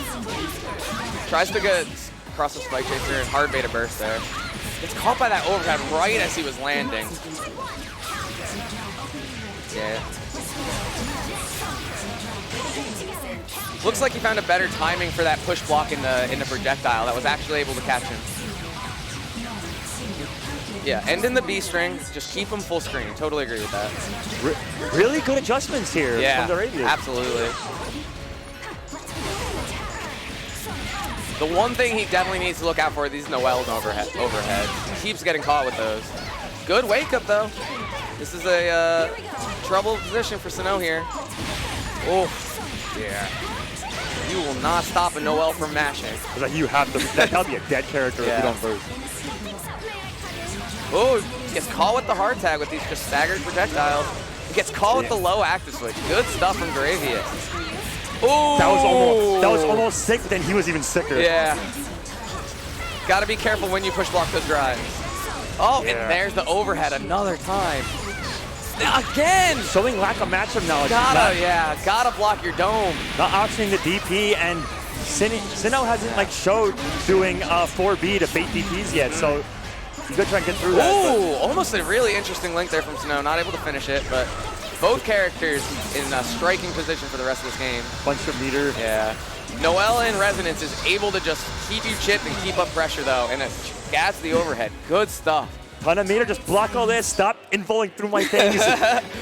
Speaker 1: Tries to get across the spike chaser and hard bait a burst there. Gets caught by that overhead right as he was landing. Yeah. Looks like he found a better timing for that push block in the projectile that was actually able to catch him. Yeah, end in the B string, just keep him full screen. Totally agree with that.
Speaker 2: Really good adjustments here
Speaker 1: Yeah,
Speaker 2: from Daravius.
Speaker 1: absolutely. The one thing he definitely needs to look out for are these Noel's overhead. He keeps getting caught with those. Good wake up though. This is a trouble position for Sinnoh here. Oh, yeah. You will not stop a Noel from mashing.
Speaker 2: It's like you have to, that'll be a dead character if you don't burst.
Speaker 1: Oh, gets caught with the hard tag with these just staggered projectiles. He gets caught with the low active switch. Good stuff from Daravius. Oh,
Speaker 2: that was almost sick, but then he was even sicker.
Speaker 1: Yeah. Gotta be careful when you push block those drives. Oh, and there's the overhead another time. Again!
Speaker 2: Showing lack of matchup knowledge.
Speaker 1: Gotta block your dome.
Speaker 2: Not optioning the DP, and Sinnoh hasn't like showed doing 4B to bait DPs yet, so you gotta try and get through that.
Speaker 1: Ooh, almost a really interesting link there from Sinnoh. Not able to finish it, but both characters in a striking position for the rest of this game.
Speaker 2: Bunch of meter.
Speaker 1: Yeah. Noel in Resonance is able to just keep you chipped and keep up pressure though, and it gets the overhead. Good stuff.
Speaker 2: Ton of meter, just block all this, stop infoing through my things,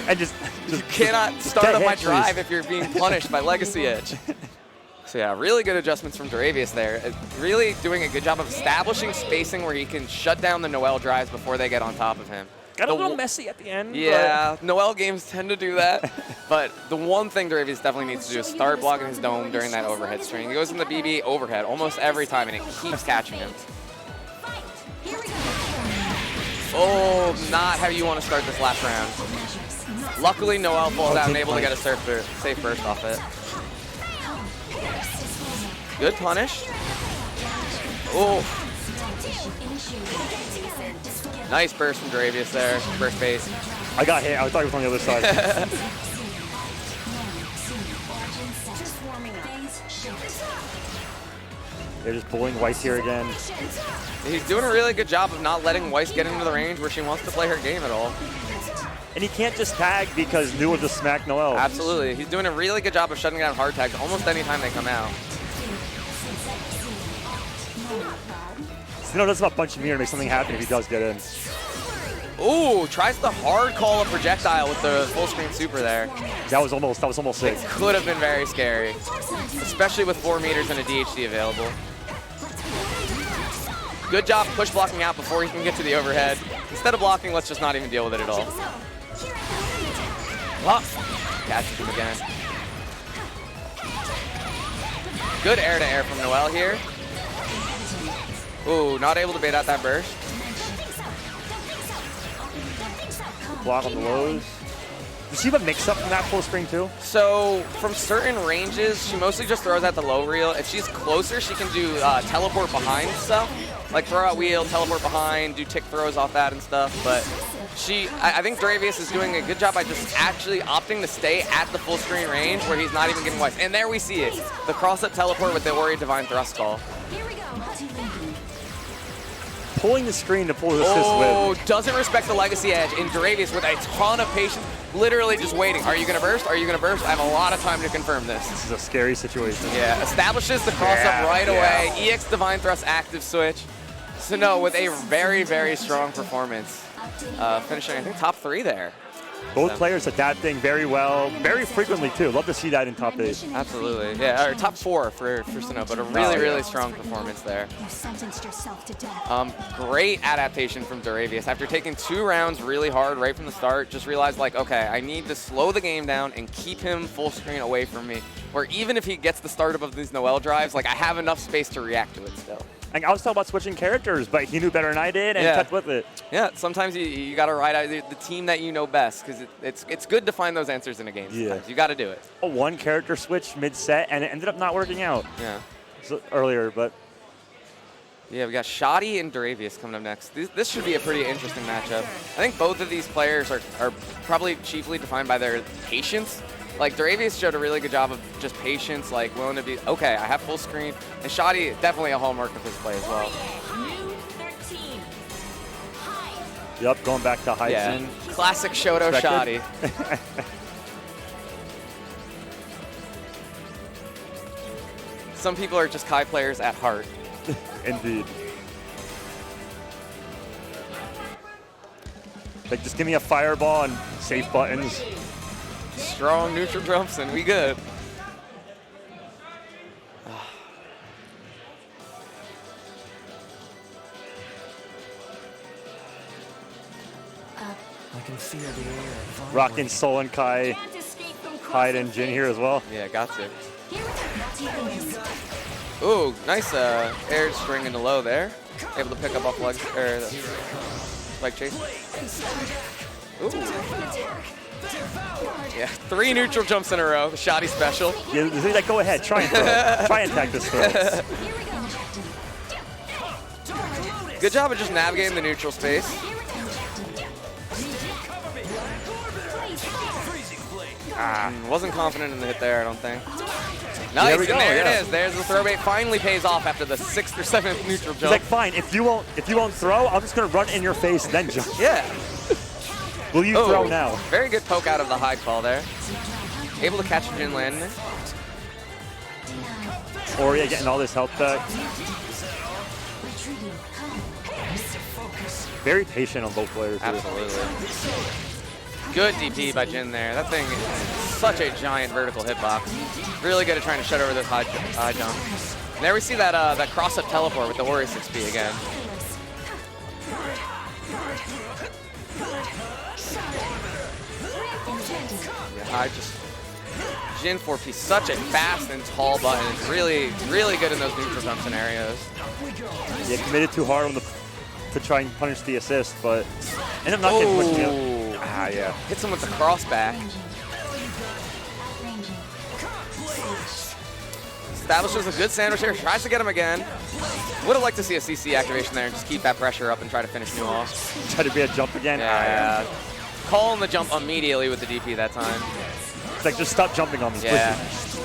Speaker 2: and just
Speaker 1: you cannot start up my drive if you're being punished by Legacy Edge. So yeah, really good adjustments from Daravius there. Really doing a good job of establishing spacing where he can shut down the Noel drives before they get on top of him.
Speaker 2: Got a little messy at the end.
Speaker 1: Yeah, Noel games tend to do that. But the one thing Daravius definitely needs to do is start blocking his dome during that overhead string. He goes in the BB overhead almost every time, and it keeps catching him. Oh, not how you want to start this last round. Luckily, Noel falls out and able to get a safe burst off it. Good punish. Oh. Nice burst from Daravius there. Burst base.
Speaker 2: I got hit. I thought he was on the other side. They're just bullying Weiss here again.
Speaker 1: He's doing a really good job of not letting Weiss get into the range where she wants to play her game at all.
Speaker 2: And he can't just tag because New will just smack Noel.
Speaker 1: Absolutely. He's doing a really good job of shutting down hard tags almost any time they come out.
Speaker 2: Sinnoh does have a bunch of meter to make something happen if he does get in.
Speaker 1: Ooh, tries the hard call of projectile with the full screen super there.
Speaker 2: That was almost sick.
Speaker 1: It could have been very scary, especially with 4 meters and a DHD available. Good job push blocking out before he can get to the overhead. Instead of blocking, let's just not even deal with it at all. Oh, catches him again. Good air-to-air from Noel here. Ooh, not able to bait out that burst.
Speaker 2: Block on the lows. Does she have a mix-up from that full screen too?
Speaker 1: So from certain ranges, she mostly just throws out the low reel. If she's closer, she can do teleport behind stuff. Like throw out wheel, teleport behind, do tick throws off that and stuff. But I think Daravius is doing a good job by just actually opting to stay at the full screen range where he's not even getting Weiss. And there we see it. The cross-up teleport with the Ori Divine Thrust Call.
Speaker 2: Pulling the screen to pull the assist with.
Speaker 1: Oh, doesn't respect the Legacy Edge. And Daravius with a ton of patience, literally just waiting. Are you going to burst? Are you going to burst? I have a lot of time to confirm this.
Speaker 2: This is a scary situation.
Speaker 1: Yeah, establishes the cross-up right away. EX Divine Thrust active switch. Sinnoh with a very, very strong performance. Finishing, I think, top 3 there.
Speaker 2: Both players adapting very well, very frequently too. Love to see that in top 8.
Speaker 1: Absolutely, yeah, or top 4 for Sinnoh, but a really, really strong performance there. Great adaptation from Daravius. After taking 2 rounds really hard right from the start, just realized like, okay, I need to slow the game down and keep him full screen away from me. Where even if he gets the startup of these Noel drives, like I have enough space to react to it still.
Speaker 2: And I was talking about switching characters, but he knew better than I did and kept with it.
Speaker 1: Yeah, sometimes you got to ride out the team that you know best because it's good to find those answers in a game. Sometimes. You got to do it.
Speaker 2: A 1 character switch mid-set, and it ended up not working out.
Speaker 1: Yeah.
Speaker 2: Earlier, but.
Speaker 1: Yeah, we got Shadi and Daravius coming up next. This should be a pretty interesting matchup. I think both of these players are probably chiefly defined by their patience. Like, Dravius showed a really good job of just patience, like, willing to be, okay, I have full screen. And Shadi, definitely a hallmark of his play as well.
Speaker 3: New 13. Hide.
Speaker 2: Yep, going back to Heisen.
Speaker 1: Yeah, classic Shoto
Speaker 2: Record.
Speaker 1: Shadi. Some people are just Kai players at heart.
Speaker 2: Indeed. Like, just give me a fireball and safe buttons.
Speaker 1: Strong neutral jumps and we good.
Speaker 5: I can feel the air.
Speaker 2: Rocking Sol and Kai,
Speaker 3: Can't escape from
Speaker 2: Hyde and
Speaker 3: crossing
Speaker 2: Jin here as well.
Speaker 1: Yeah, got to.
Speaker 4: Here,
Speaker 1: Ooh, nice air string in the low there. Able to pick up off legs, or the spike chase. Ooh. Yeah, 3 neutral jumps in a row. Shadi special.
Speaker 2: Yeah, like, go ahead, try and throw. Try and tag this throw.
Speaker 1: Good job of just navigating the neutral space. Wasn't confident in the hit there, I don't think. Nice,
Speaker 2: we
Speaker 1: and
Speaker 2: go,
Speaker 1: there
Speaker 2: yeah.
Speaker 1: it is. There's the throw bait. Finally pays off after the 6th or 7th neutral
Speaker 2: He's
Speaker 1: jump.
Speaker 2: like, fine, if you won't throw, I'm just gonna run in your face then jump.
Speaker 1: Yeah.
Speaker 2: Will you throw now?
Speaker 1: Very good poke out of the high call there. Able to catch Jin landing.
Speaker 2: Or yeah, getting all this health back. Very patient on both players here.
Speaker 1: Absolutely. Good DP by Jin there. That thing is such a giant vertical hitbox. Really good at trying to shut over this high jump. And there we see that that cross-up teleport with the Warrior 6P again. Yeah, Jin 4P, such a fast and tall button. It's really, really good in those neutral jump scenarios.
Speaker 2: Yeah, committed too hard on to try and punish the assist, but ended up not getting pushed out. Ah, yeah.
Speaker 1: Hits him with the crossback. Establishes a good sandwich here. Tries to get him again. Would have liked to see a CC activation there and just keep that pressure up and try to finish New off.
Speaker 2: Try to be a jump again.
Speaker 1: Yeah. Calling the jump immediately with the DP that time.
Speaker 2: It's like, just stop jumping on me.
Speaker 1: Yeah.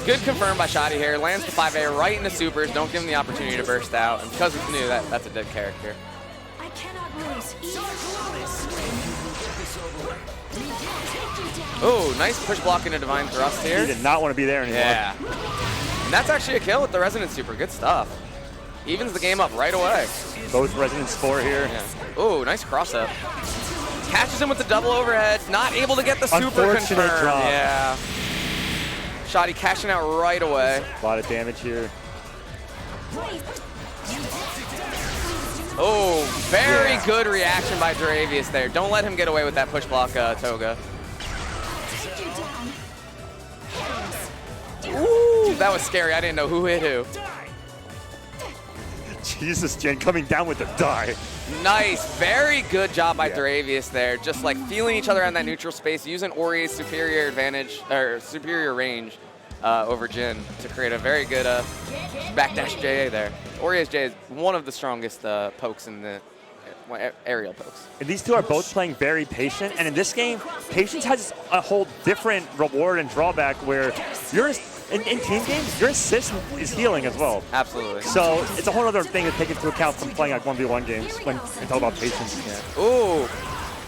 Speaker 1: Good confirm by Shadi here. Lands the 5A right into supers. Don't give him the opportunity to burst out. And because it's new, that's a dead character.
Speaker 4: I cannot lose.
Speaker 1: Oh, nice push block into Divine Thrust
Speaker 2: He
Speaker 1: here.
Speaker 2: did not want to be there anymore.
Speaker 1: Yeah. And that's actually a kill with the Resonance Super. Good stuff. Evens the game up right away.
Speaker 2: Both Resonance 4 here.
Speaker 1: Yeah. Oh, nice cross up. Catches him with the double overhead. Not able to get the super
Speaker 2: Unfortunate
Speaker 1: confirmed.
Speaker 2: drop.
Speaker 1: Yeah. Shadi cashing out right away.
Speaker 2: A lot of damage here.
Speaker 1: Oh, very good reaction by Dravius there. Don't let him get away with that push block, Toga. Ooh, that was scary. I didn't know who hit who.
Speaker 2: Jesus, Jin coming down with the die.
Speaker 1: Nice, very good job by Dravius there. Just like feeling each other on that neutral space, using Ori's superior advantage or superior range over Jin to create a very good backdash JA there. Ori's JA is one of the strongest pokes in the aerial pokes.
Speaker 2: And these two are both playing very patient, and in this game, patience has a whole different reward and drawback where in team games, your assist is healing as well.
Speaker 1: Absolutely.
Speaker 2: So it's a whole other thing to take into account from playing like 1v1 games when it's all about patience.
Speaker 1: Yeah. Ooh.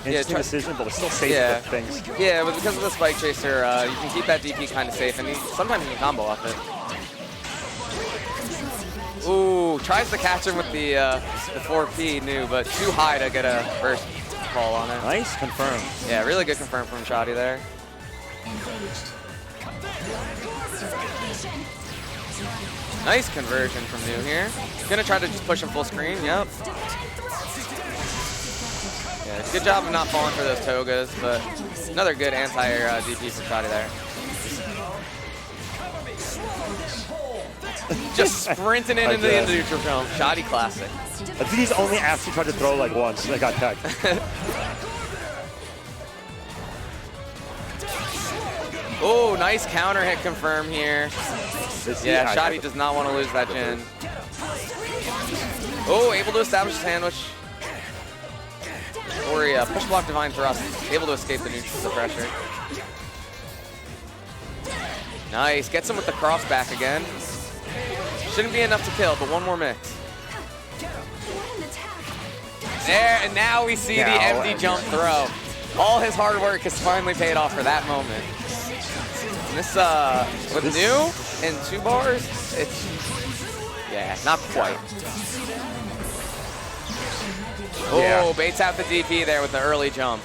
Speaker 2: Interesting decision, but we're still safe with things.
Speaker 1: Yeah, but because of the Spike Chaser, you can keep that DP kind of safe, and sometimes you can combo off it. Ooh, tries to catch him with the 4P new, but too high to get a first fall on it.
Speaker 2: Nice confirm.
Speaker 1: Yeah, really good confirm from Shadi there. Nice conversion from New here. Gonna try to just push him full screen, yep. Yeah, good job of not falling for those Togas, but another good anti-air DP from Shadi there. Just sprinting into the neutral zone. Shadi classic.
Speaker 2: I think he's only actually tried to throw like once and I got tagged.
Speaker 1: Oh, nice counter hit confirm here. Yeah, Shadi does not want to lose that Jin. Oh, able to establish a sandwich. Or push block Divine Thrust. Able to escape the neutral pressure. Nice, gets him with the cross back again. Shouldn't be enough to kill, but one more mix. There, and now we see the empty jump throw. All his hard work has finally paid off for that moment. And this, with new and 2 bars, it's, yeah, not quite. Oh, baits out the DP there with the early jump.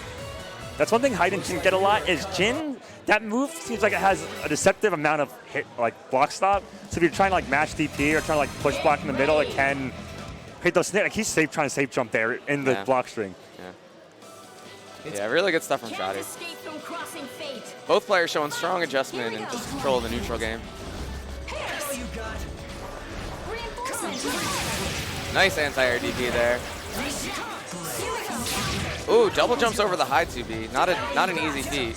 Speaker 2: That's one thing Hyde and Jin get a lot is Jin, that move seems like it has a deceptive amount of hit, like block stop. So if you're trying to like match DP or trying to like push block in the middle, it can hit those, like he's trying to safe jump there in the block string.
Speaker 1: Yeah, really good stuff from Shadi. Both players showing strong adjustment and just control of the neutral game. Nice anti-air DP there. Ooh, double jumps over the high 2B. Not an easy feat.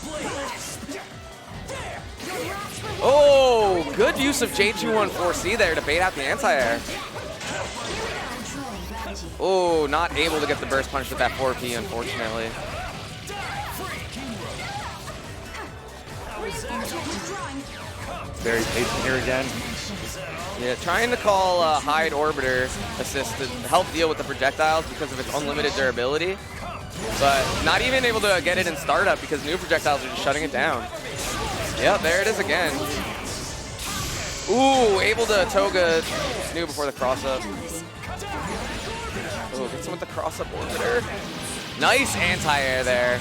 Speaker 1: Oh, good use of J214C there to bait out the anti-air. Oh, not able to get the burst punch with that 4P, unfortunately.
Speaker 2: Very patient here again.
Speaker 1: Yeah, trying to call Hyde Orbiter assist to help deal with the projectiles because of its unlimited durability. But not even able to get it in startup because new projectiles are just shutting it down. Yep, there it is again. Ooh, able to Toga new before the cross-up. Oh, gets him with the cross-up Orbiter. Nice anti-air there.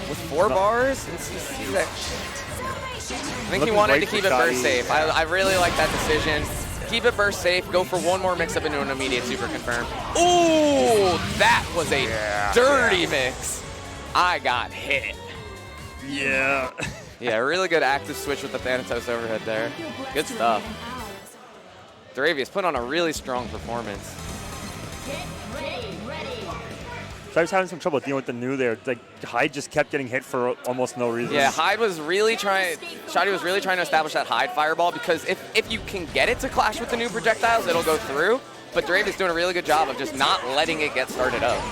Speaker 1: With 4 bars? I think he wanted to keep it burst safe. I really like that decision. Keep it burst safe, go for one more mix-up into an immediate super confirm. Ooh, that was a dirty mix. I got hit.
Speaker 2: Yeah.
Speaker 1: Yeah, really good active switch with the Thanatos overhead there. Good stuff. Dravius put on a really strong performance.
Speaker 2: So I was having some trouble dealing with the new there. Like Hyde just kept getting hit for almost no reason.
Speaker 1: Yeah, Hyde was really trying. Shadi was really trying to establish that Hyde fireball because if you can get it to clash with the new projectiles, it'll go through. But Dravius doing a really good job of just not letting it get started up.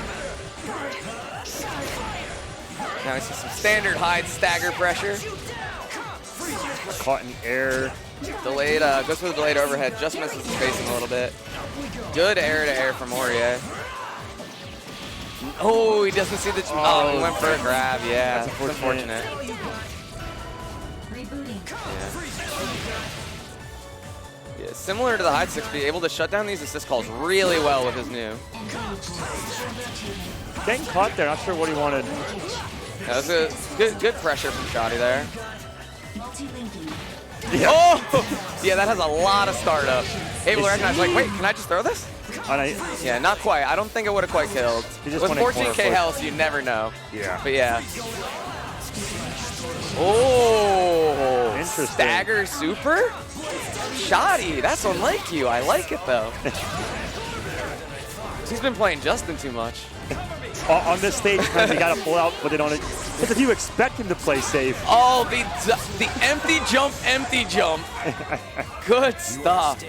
Speaker 1: Now we see some standard Hyde stagger pressure.
Speaker 2: Caught in the air.
Speaker 1: Delayed, goes for the delayed overhead, just misses the spacing a little bit. Good air to air from Aurier. Oh, he doesn't see the. Oh, he went for a grab. Yeah, that's unfortunate. Yeah, similar to the Hyde 6B, able to shut down these assist calls really well with his new.
Speaker 2: Getting caught there, not sure what he wanted.
Speaker 1: That was a good pressure from Shadi there.
Speaker 2: Yeah.
Speaker 1: Oh! Yeah, that has a lot of startup. Able to recognize, like, wait, can I just throw this? Yeah, not quite. I don't think it would have quite killed. With 14k health, you never know.
Speaker 2: Yeah.
Speaker 1: But yeah. Oh!
Speaker 2: Interesting.
Speaker 1: Stagger super? Shadi, that's unlike you. I like it, though. He's been playing Justin too much.
Speaker 2: On this stage, you got to pull out, but they don't. Because if you expect him to play safe.
Speaker 1: Oh, the empty jump. Good stuff.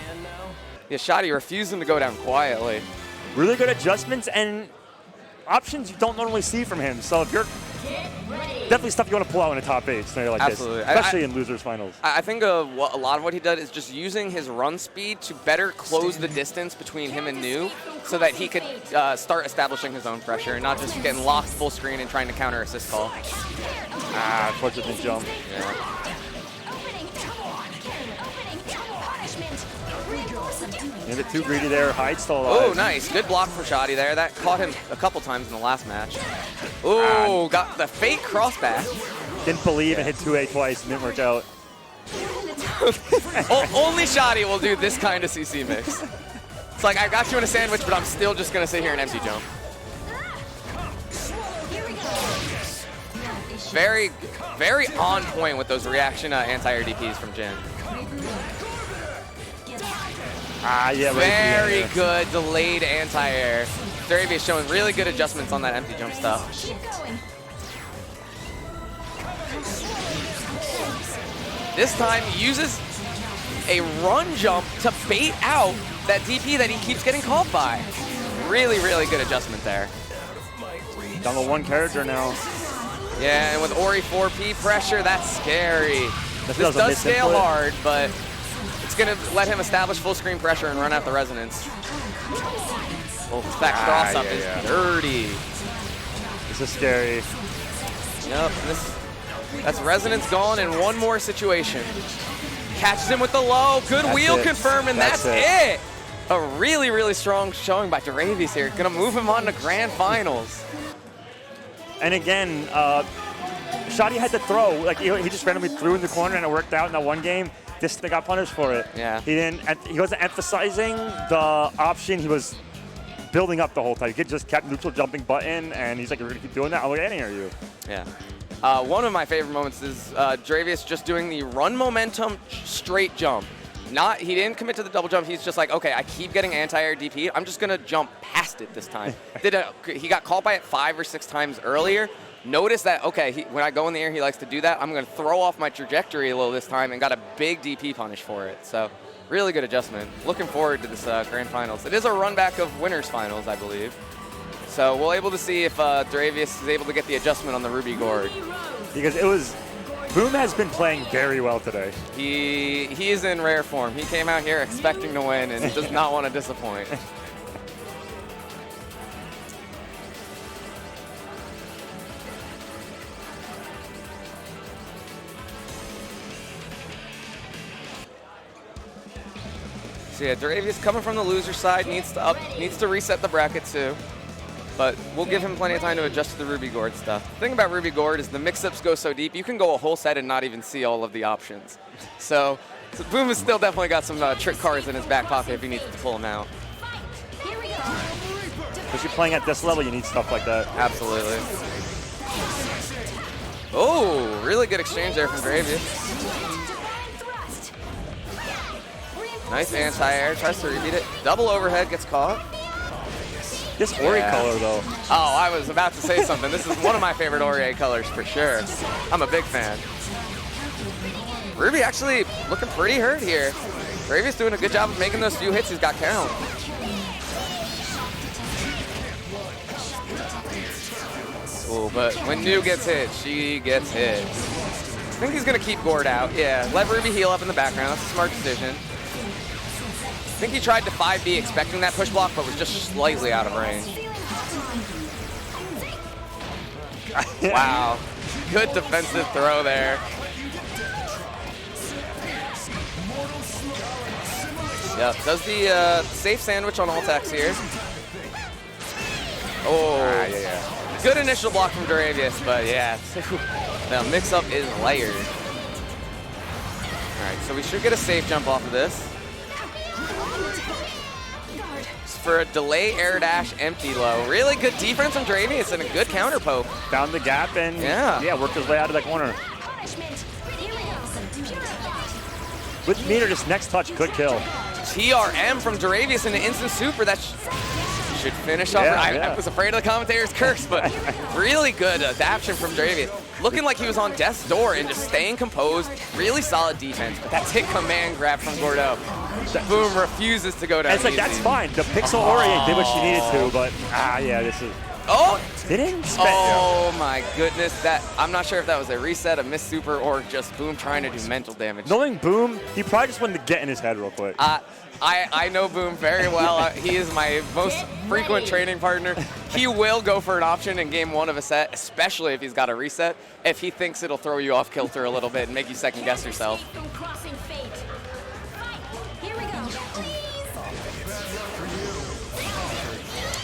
Speaker 1: Yeah, Shadi refusing to go down quietly.
Speaker 2: Really good adjustments and options you don't normally see from him. So if you're definitely stuff you want to pull out in a top 8 scenario like this, especially in losers finals.
Speaker 1: I think a lot of what he did is just using his run speed to better close the distance between him and New, so that he could start establishing his own pressure and not just getting locked full screen and trying to counter assist call.
Speaker 2: Unfortunate jump.
Speaker 1: Yeah.
Speaker 2: A bit too greedy there. Hyde still alive.
Speaker 1: Oh, nice. Good block for Shadi there. That caught him a couple times in the last match. Oh, got the fake crossback.
Speaker 2: Didn't believe and hit 2A twice and didn't work out.
Speaker 1: Only Shadi will do this kind of CC mix. It's like, I got you in a sandwich, but I'm still just going to sit here and empty jump. Very, very on point with those reaction anti-air DPs from Jin.
Speaker 2: Yeah.
Speaker 1: Very good delayed anti-air. Dravius showing really good adjustments on that empty jump stuff. This time he uses a run jump to bait out that DP that he keeps getting called by. Really, really good adjustment there.
Speaker 2: Down to 1 character now.
Speaker 1: Yeah, and with Ori 4P pressure, that's scary. This
Speaker 2: doesn't
Speaker 1: does
Speaker 2: miss
Speaker 1: scale
Speaker 2: input.
Speaker 1: hard, but it's going to let him establish full screen pressure and run out the resonance. Oh, this back cross up is dirty.
Speaker 2: This is scary.
Speaker 1: Yep, that's resonance gone in one more situation. Catches him with the low. Good wheel confirm, and that's it. A really, really strong showing by Duravius here. Gonna move him on to grand finals.
Speaker 2: And again, Shadi had to throw. Like he just randomly threw in the corner, and it worked out in that one game. They got punished for it.
Speaker 1: Yeah.
Speaker 2: He wasn't emphasizing the option. He was building up the whole time. He just kept neutral jumping button, and he's like, "You're gonna keep doing that? I'm getting at you."
Speaker 1: Yeah. One of my favorite moments is Duravius just doing the run momentum straight jump. He didn't commit to the double jump. He's just like, okay, I keep getting anti-air DP. I'm just gonna jump past it this time. He got caught by it 5 or 6 times earlier. Notice that, okay, when I go in the air, he likes to do that. I'm gonna throw off my trajectory a little this time and got a big DP punish for it. So really good adjustment. Looking forward to this grand finals. It is a run back of winners finals, I believe. So we'll able to see if Duravius is able to get the adjustment on the Ruby Gourd.
Speaker 2: Because Boom has been playing very well today.
Speaker 1: He is in rare form. He came out here expecting to win and does not want to disappoint. So yeah, Duravius coming from the loser side needs to reset the bracket too. But we'll give him plenty of time to adjust to the Ruby Gourd stuff. The thing about Ruby Gourd is the mix-ups go so deep, you can go a whole set and not even see all of the options. So Boom has still definitely got some trick cards in his back pocket if he needs to pull them out.
Speaker 2: Because you're playing at this level, you need stuff like that.
Speaker 1: Absolutely. Oh, really good exchange there from Duravius. Nice anti-air, tries to repeat it. Double overhead, gets caught.
Speaker 2: This Ori color, though.
Speaker 1: Oh, I was about to say something. This is one of my favorite Ori colors for sure. I'm a big fan. Ruby actually looking pretty hurt here. Duravius doing a good job of making those few hits he's got count. Oh, but when New gets hit, she gets hit. I think he's gonna keep Gourd out. Yeah, let Ruby heal up in the background. That's a smart decision. I think he tried to 5B expecting that push block, but was just slightly out of range. Wow, good defensive throw there. Yep, does the safe sandwich on Altax here. Oh, good initial block from Duravius, but yeah, the mix-up is layered. All right, so we should get a safe jump off of this. For a delay air dash empty low. Really good defense from Duravius and a good counter poke.
Speaker 2: Found the gap and worked his way out of that corner. With meter, this next touch could kill.
Speaker 1: TRM from Duravius in an instant super that should finish off. I was afraid of the commentator's curse, but really good adaptation from Duravius. Looking like he was on death's door and just staying composed. Really solid defense, but that's hit command grab from Gordo. Boom refuses to go down.
Speaker 2: It's like, that's fine. The Pixel Ori did what she needed to, but this is.
Speaker 1: Oh!
Speaker 2: Didn't
Speaker 1: Oh my goodness, I'm not sure if that was a reset, a miss super, or just Boom trying to do mental damage.
Speaker 2: Knowing Boom, he probably just wanted to get in his head real quick.
Speaker 1: I know Boom very well. He is my most frequent training partner. He will go for an option in game 1 of a set, especially if he's got a reset, if he thinks it'll throw you off kilter a little bit and make you second guess yourself.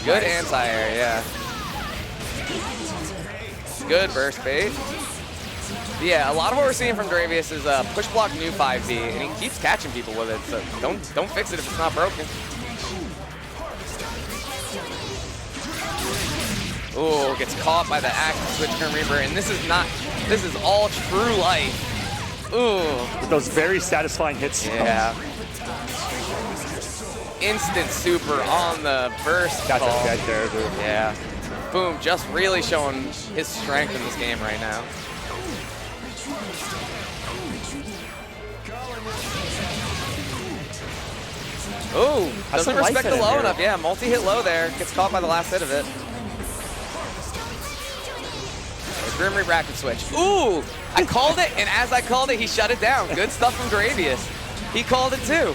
Speaker 1: Good anti-air, yeah. Good burst bait. Yeah, a lot of what we're seeing from Duravius is push block new 5B, and he keeps catching people with it, so don't fix it if it's not broken. Ooh, gets caught by the active switch from Reaper, and this is all true life. Ooh.
Speaker 2: With those very satisfying hits.
Speaker 1: Yeah. Instant super on the burst
Speaker 2: That's
Speaker 1: call.
Speaker 2: a dead there, dude.
Speaker 1: Yeah. Boom, just really showing his strength in this game right now. Ooh, doesn't respect the low enough. Yeah, multi-hit low there. Gets caught by the last hit of it. Grim Reaper active switch. Ooh, I called it, and as I called it, he shut it down. Good stuff from Dravius. He called it too.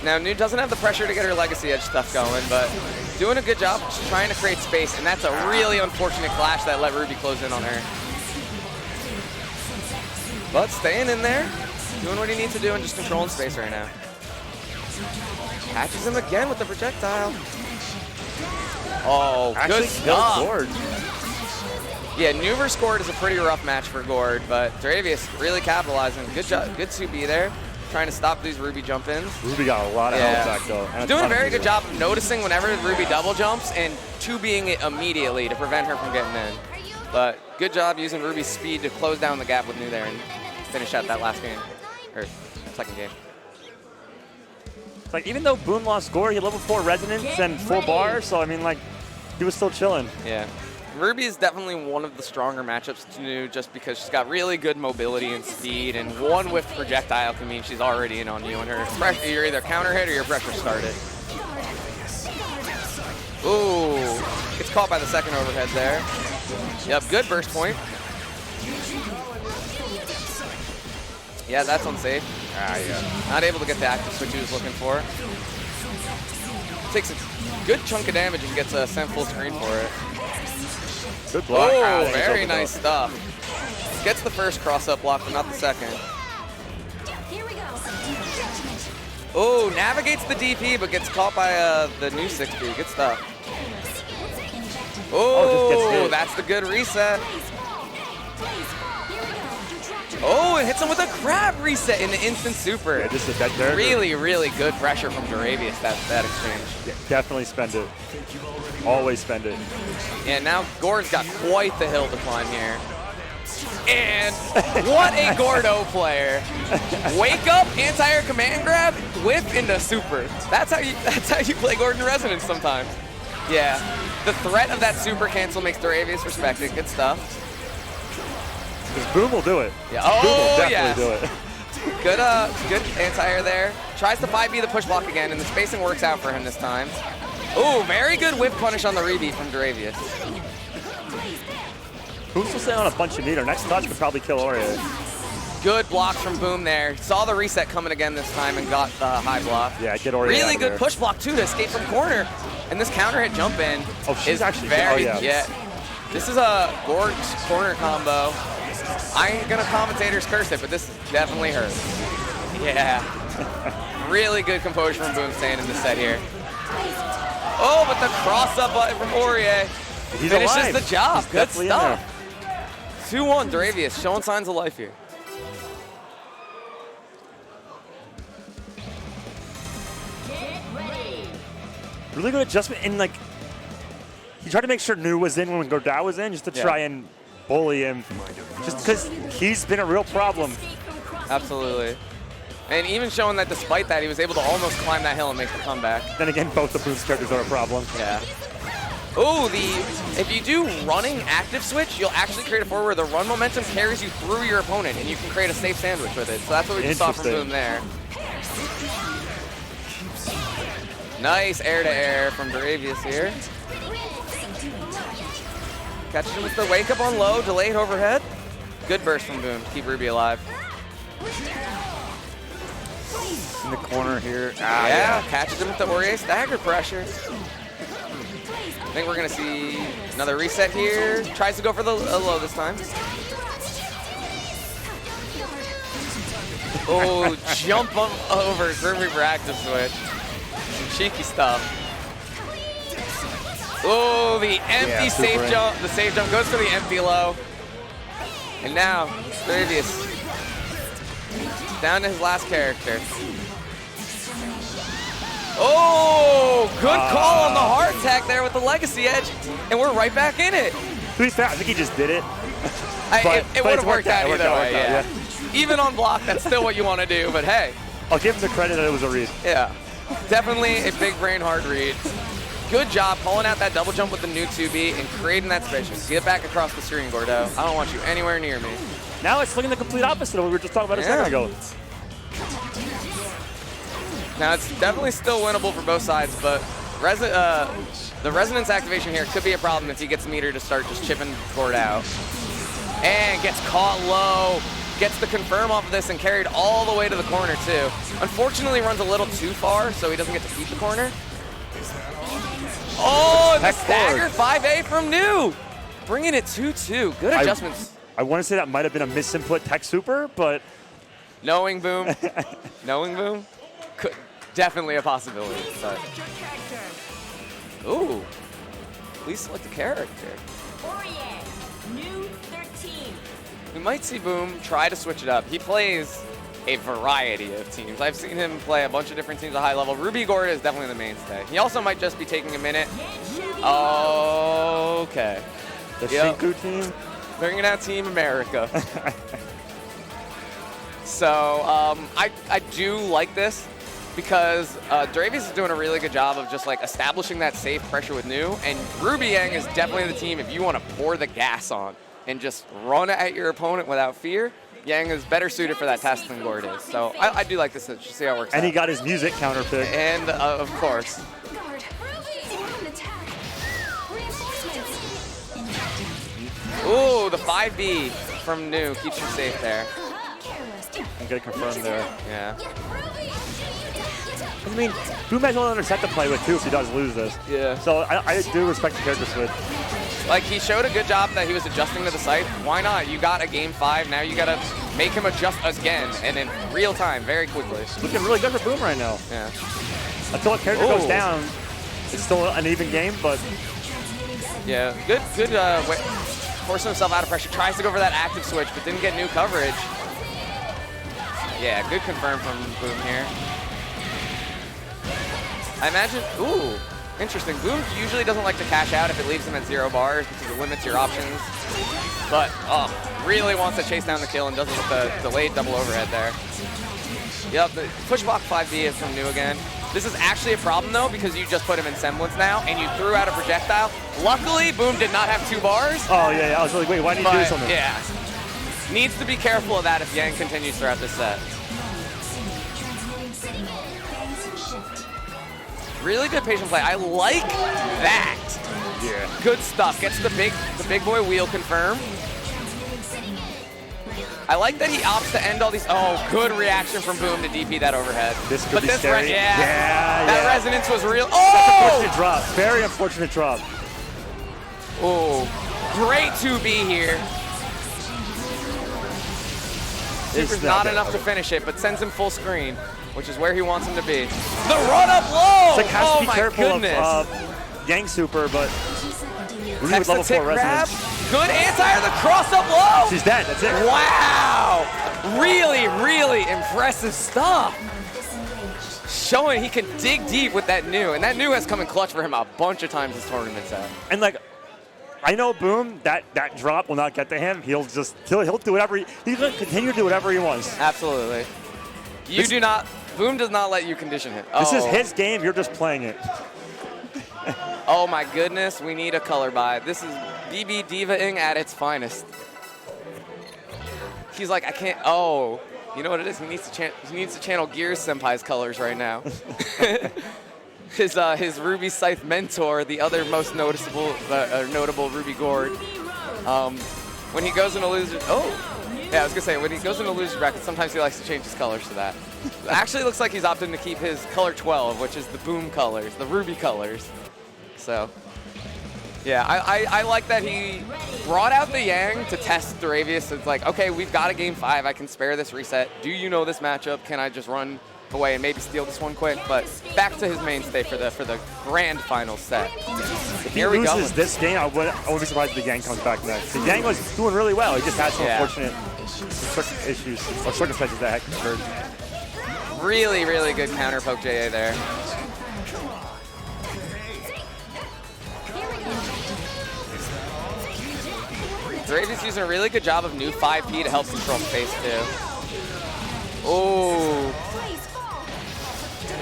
Speaker 1: Now, New doesn't have the pressure to get her Legacy Edge stuff going, but doing a good job trying to create space, and that's a really unfortunate clash that let Ruby close in on her. But staying in there, doing what he needs to do and just controlling space right now. Catches him again with the projectile. Oh,
Speaker 2: Actually,
Speaker 1: good stuff.
Speaker 2: Gord.
Speaker 1: Yeah, New vs. Gord is a pretty rough match for Gord, but Dravius really capitalizing. Good job, good 2B there. Trying to stop these Ruby jump-ins.
Speaker 2: Ruby got a lot of health back though. And
Speaker 1: doing a very good job of noticing whenever Ruby double jumps and 2B'ing it immediately to prevent her from getting in. But good job using Ruby's speed to close down the gap with New there and finish out that last game, or second game.
Speaker 2: It's like, even though Boom lost Gore, he had level 4 Resonance and full bar, so I mean, like, he was still chilling.
Speaker 1: Yeah. Ruby is definitely one of the stronger matchups to New just because she's got really good mobility and speed, and one whiff projectile can mean she's already in on you, and her pressure, you're either counter hit or your pressure started. Ooh, gets caught by the second overhead there. Yep, good burst point. Yeah, that's unsafe. Not able to get the active switch he was looking for. Takes a good chunk of damage and gets sent full screen for it.
Speaker 2: Good block.
Speaker 1: Oh, very nice stuff. Gets the first cross-up block, but not the second.
Speaker 3: Here we go.
Speaker 1: Oh, navigates the DP, but gets caught by the new 6B. Good stuff.
Speaker 2: Oh, just gets hit.
Speaker 1: That's the good reset. Oh, it hits him with a grab reset in the instant super.
Speaker 2: Yeah, just a dead character.
Speaker 1: Really, really good pressure from Dravius, that exchange.
Speaker 2: Yeah, definitely spend it. Always spend it.
Speaker 1: And now Gord's got quite the hill to climb here. And what a Gordo player. Wake up, anti-air command grab, whip into super. That's how you play Gordon Resonance sometimes. Yeah, the threat of that super cancel makes Dravius respected. Good stuff.
Speaker 2: Because Boom will do it.
Speaker 1: Yeah.
Speaker 2: Boom will
Speaker 1: Oh,
Speaker 2: definitely
Speaker 1: yes.
Speaker 2: do it.
Speaker 1: Good anti-air there. Tries to 5B the push block again, and the spacing works out for him this time. Ooh, very good whip punish on the rebeat from Dravius.
Speaker 2: Boom's still sitting on a bunch of meter. Next touch could probably kill Aurea.
Speaker 1: Good block from Boom there. Saw the reset coming again this time and got the high block.
Speaker 2: Yeah, get Aurea
Speaker 1: Really
Speaker 2: out of
Speaker 1: good
Speaker 2: there.
Speaker 1: push block too to escape from corner. And this counter hit jump in is
Speaker 2: actually
Speaker 1: very,
Speaker 2: yeah.
Speaker 1: This is a Gord's corner combo. I ain't gonna commentator's curse it, but this definitely hurts. Yeah. Really good composure from Boom staying in the set here. Oh, but the cross-up button from Aurea finishes
Speaker 2: alive.
Speaker 1: the job.
Speaker 2: He's
Speaker 1: Good
Speaker 2: definitely in
Speaker 1: stuff. 2-1 Dravius, showing signs of life here.
Speaker 2: Really good adjustment, and like, he tried to make sure New was in when Godot was in, just to try and bully him, just because he's been a real problem.
Speaker 1: Absolutely. And even showing that despite that, he was able to almost climb that hill and make the comeback.
Speaker 2: Then again, both the Boom's characters are a problem.
Speaker 1: Yeah. Oh, if you do running active switch, you'll actually create a forward where the run momentum carries you through your opponent, and you can create a safe sandwich with it. So that's what we just saw from Boom there. Nice air-to-air from Dravius here. Catches him with the wake-up on low, delayed overhead. Good burst from Boom to keep Ruby alive.
Speaker 2: In the corner here.
Speaker 1: Yeah, catches him with the Aurea stagger pressure. I think we're going to see another reset here. Tries to go for the low this time. Oh, jump over Grim Reaper active switch. Some cheeky stuff. Oh, the empty safe jump. The safe jump goes for the empty low. And now, Dravius down to his last character. Oh, good call on the heart attack there with the Legacy Edge. And we're right back in it.
Speaker 2: To be fair, I think he just did it.
Speaker 1: It would have worked out either way,
Speaker 2: yeah.
Speaker 1: Even on block, that's still what you want to do, but hey.
Speaker 2: I'll give him the credit that it was a read.
Speaker 1: Yeah, definitely a big brain hard read. Good job pulling out that double jump with the new 2B and creating that space. Get back across the screen, Gordo. I don't want you anywhere near me.
Speaker 2: Now it's looking the complete opposite of what we were just talking about a second ago.
Speaker 1: Now it's definitely still winnable for both sides, but The resonance activation here could be a problem if he gets meter to start just chipping Gord out. And gets caught low. Gets the confirm off of this and carried all the way to the corner too. Unfortunately runs a little too far, so he doesn't get to keep the corner. Oh, the stagger 5A from New. Bringing it 2-2. Good adjustments.
Speaker 2: I want to say that might have been a misinput tech super, but...
Speaker 1: Knowing Boom, definitely a possibility. But. Ooh, please select a character.
Speaker 3: New 13.
Speaker 1: We might see Boom try to switch it up. He plays a variety of teams. I've seen him play a bunch of different teams at high level. Ruby Gord is definitely the mainstay. He also might just be taking a minute. Okay.
Speaker 2: The Shinku team?
Speaker 1: Bringing out Team America. So I do like this because Dravius is doing a really good job of just like establishing that safe pressure with New, and Ruby Yang is definitely the team if you want to pour the gas on and just run at your opponent without fear. Yang is better suited for that task than Gord is. So I do like this. Just see how it works
Speaker 2: and
Speaker 1: out.
Speaker 2: He got his music counter pick.
Speaker 1: And of course.
Speaker 4: Guard. On attack. Reinforcements.
Speaker 1: Ooh, the 5B from New keeps you safe there.
Speaker 4: Careless.
Speaker 2: I'm going to confirm there.
Speaker 1: Yeah.
Speaker 2: I mean, Boom has another set to play with too if he does lose this.
Speaker 1: Yeah.
Speaker 2: So I do respect the character switch.
Speaker 1: Like, he showed a good job that he was adjusting to the site. Why not? You got a game 5, now you gotta make him adjust again, and in real time, very quickly.
Speaker 2: Looking really good for Boom right now.
Speaker 1: Yeah.
Speaker 2: Until a character goes down, it's still an even game, but...
Speaker 1: Yeah, good forcing himself out of pressure. Tries to go for that active switch, but didn't get New coverage. Yeah, good confirm from Boom here. I imagine, ooh, interesting. Boom usually doesn't like to cash out if it leaves him at 0 bars because it limits your options. But, really wants to chase down the kill and does it with the delayed double overhead there. Yep, the push block 5B is from New again. This is actually a problem though because you just put him in semblance now and you threw out a projectile. Luckily, Boom did not have 2 bars.
Speaker 2: Oh yeah, I was like, wait, why did you do something?
Speaker 1: Yeah, needs to be careful of that if Yang continues throughout this set. Really good patient play. I like that.
Speaker 2: Yeah.
Speaker 1: Good stuff. Gets the big boy wheel confirm. I like that he opts to end all these. Oh, good reaction from Boom to DP that overhead.
Speaker 2: This could be scary.
Speaker 1: That resonance was real.
Speaker 2: That's an
Speaker 1: Oh!
Speaker 2: unfortunate drop. Very unfortunate drop.
Speaker 1: Oh, great 2B here. Super's not enough to finish it, but sends him full screen, which is where he wants him to be. The run up low!
Speaker 2: It's like, has to be
Speaker 1: my
Speaker 2: careful
Speaker 1: goodness.
Speaker 2: of Yang Super, but Ruby
Speaker 1: Next
Speaker 2: with level
Speaker 1: to tick
Speaker 2: 4
Speaker 1: grab.
Speaker 2: resonance.
Speaker 1: Good anti-air, the cross up low!
Speaker 2: She's dead, that's it.
Speaker 1: Wow! Really, really impressive stuff. Showing he can dig deep with that New, and that New has come in clutch for him a bunch of times this tournament's out.
Speaker 2: And like, I know Boom, that drop will not get to him. He'll do whatever, he's going to continue to do whatever he wants.
Speaker 1: Absolutely. Boom does not let you condition him.
Speaker 2: This is his game, you're just playing it.
Speaker 1: Oh my goodness, we need a color buy. This is BB Diva-ing at its finest. He's like, I can't, you know what it is? He needs to channel Gears Senpai's colors right now. His Ruby Scythe mentor, the other most notable Ruby Gord. When he goes into loser, yeah, I was gonna say, when he goes into loser bracket, sometimes he likes to change his colors to that. Actually, looks like he's opting to keep his color 12, which is the Boom colors, the Ruby colors. So, yeah, I like that he brought out the Yang to test Dravius. It's like, okay, we've got a game 5. I can spare this reset. Do you know this matchup? Can I just run away and maybe steal this one quick? But back to his mainstay for the grand final set.
Speaker 2: If he loses this game, I wouldn't be surprised if the Yang comes back next. The Yang was doing really well. He just had some unfortunate issues or circumstances that had occurred.
Speaker 1: Really, really good counter poke JA there. Dravius using a really good job of New 5P to help control space too. Oh.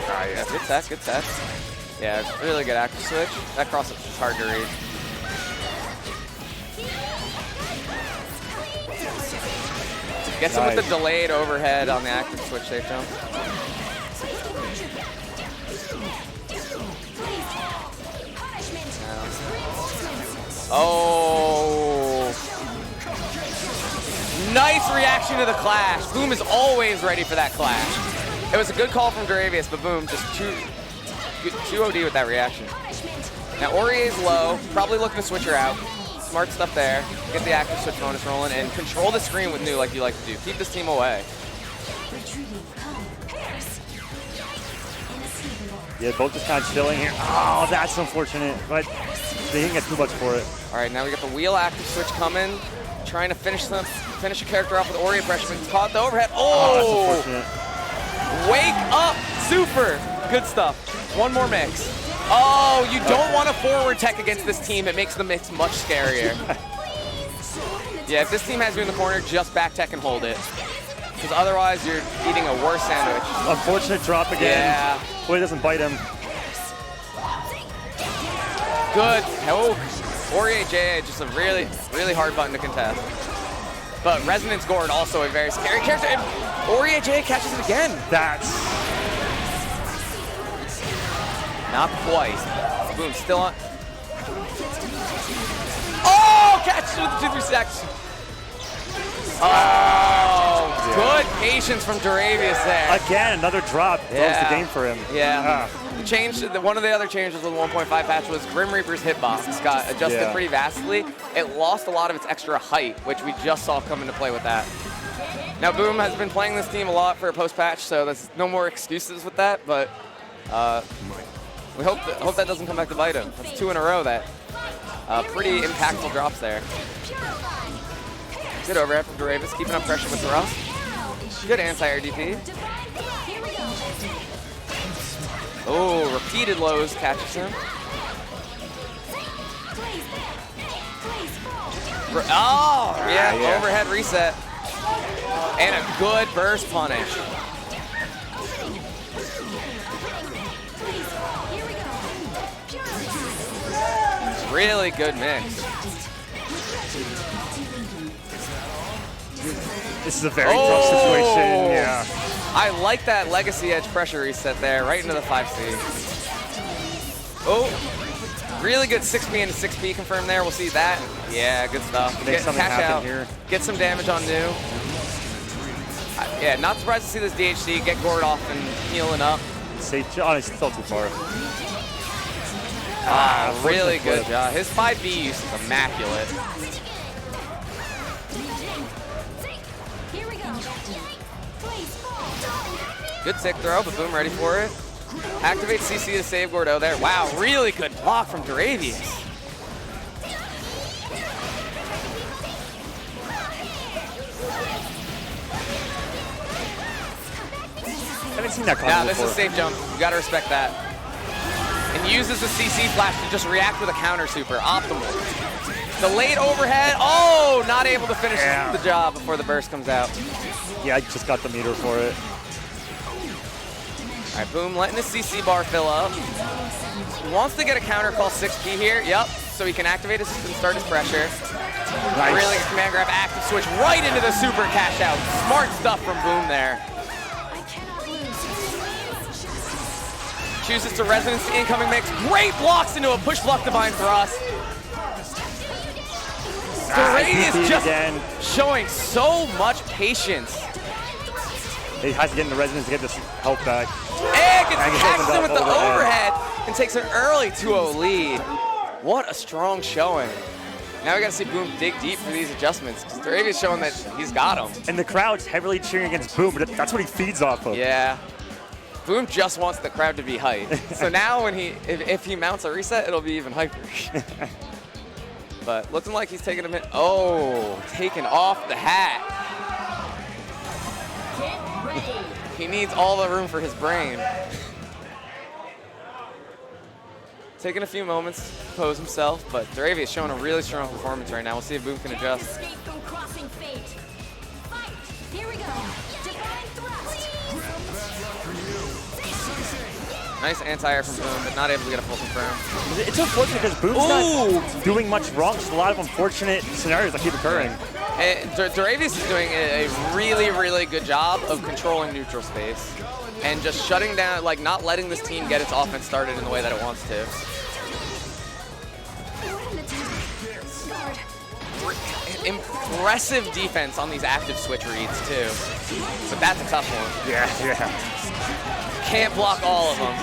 Speaker 1: Yeah, good test, good test. Yeah, really good active switch. That cross-up is hard to read. Gets him with the delayed overhead on the active switch safe jump. Oh. Nice reaction to the clash. Boom is always ready for that clash. It was a good call from Duravius, but Boom just too OD with that reaction. Now Aurier's low, probably looking to switch her out. Smart stuff there. Get the active switch bonus rolling and control the screen with Nu like you like to do. Keep this team away.
Speaker 2: Yeah, both just kind of chilling here. Oh, that's unfortunate, but they didn't get too much for it.
Speaker 1: All right, now we got the wheel active switch coming. Trying to finish a character off with Aurier pressure, but he's caught the overhead.
Speaker 2: Oh, that's unfortunate.
Speaker 1: Wake up, super. Good stuff. One more mix. Oh, you don't want a forward tech against this team. It makes the mix much scarier. Yeah, if this team has you in the corner, just back tech and hold it. Because otherwise, you're eating a worse sandwich.
Speaker 2: Unfortunate drop again.
Speaker 1: Yeah.
Speaker 2: Boy, doesn't bite him.
Speaker 1: Good. Oh, Aurier JA, just a really, really hard button to contest. But Resonance Gourd, also a very scary character. And Aurier JA catches it again.
Speaker 2: That's...
Speaker 1: Not quite. Boom, still on. Oh, catch with the 2-3 stacks. Oh, good patience from Duravius there.
Speaker 2: Again, another drop. Closed the game for him.
Speaker 1: Yeah. One of the other changes with 1.5 patch was Grim Reaper's hitbox got adjusted pretty vastly. It lost a lot of its extra height, which we just saw come into play with that. Now Boom has been playing this team a lot for a post-patch, so there's no more excuses with that, but we hope that doesn't come back to bite him. That's 2 in a row that pretty impactful drops there. Good overhead from Duravius, keeping up pressure with the Rust. Good anti-air DP. Oh, repeated lows catches him. Oh, yeah, overhead reset. And a good burst punish. Really good mix.
Speaker 2: This is a very tough situation, yeah.
Speaker 1: I like that Legacy Edge pressure reset there, right into the 5C. Oh, really good 6P into 6P confirmed there. We'll see that. Yeah, good stuff.
Speaker 2: Make something happen here.
Speaker 1: Get some damage on Nu. Yeah, not surprised to see this DHC get Gourd off and healing up.
Speaker 2: Oh, it's still too far.
Speaker 1: Really good job. His 5B use is immaculate. Good sick throw, but Boom ready for it. Activate CC to save Gordo there. Wow, really good block from Duravius.
Speaker 2: I haven't seen that combo
Speaker 1: Now this
Speaker 2: before.
Speaker 1: is a safe jump. You gotta respect that. And uses the CC flash to just react with a counter super. Optimal. Delayed overhead. Oh, not able to finish the job before the burst comes out.
Speaker 2: Yeah, I just got the meter for it.
Speaker 1: All right, Boom letting the CC bar fill up. He wants to get a counter call 6P here. Yep, so he can activate his and start his pressure.
Speaker 2: Nice.
Speaker 1: Really good command grab, active switch right into the super cash out. Smart stuff from Boom there. Chooses to resonance the incoming mix. Great blocks into a push block divine thrust. Duravius just showing so much patience.
Speaker 2: He has to get in the resonance to get this health back.
Speaker 1: And gets catches him with the overhead and takes an early 2-0 lead. What a strong showing. Now we got to see Boom dig deep for these adjustments. Duravius showing that he's got them.
Speaker 2: And the crowd's heavily cheering against Boom, but that's what he feeds off of.
Speaker 1: Yeah. Boom just wants the crowd to be hyped. So now when if he mounts a reset, it'll be even hyper. But looking like he's taking a minute. Oh, taking off the hat. He needs all the room for his brain. Taking a few moments to pose himself, but Duravius showing a really strong performance right now. We'll see if Boom can adjust.
Speaker 3: Escape from crossing fate. Fight. Here we go. Divine thrust.
Speaker 1: Nice anti-air from Boom, but not able to get a full confirm.
Speaker 2: It's unfortunate because Boom's not doing much wrong. Just a lot of unfortunate scenarios that keep occurring.
Speaker 1: And Duravius is doing a really, really good job of controlling neutral space and just shutting down, like not letting this team get its offense started in the way that it wants to. impressive defense on these active switch reads, too. But that's a tough one.
Speaker 2: Yeah.
Speaker 1: Can't block all of them.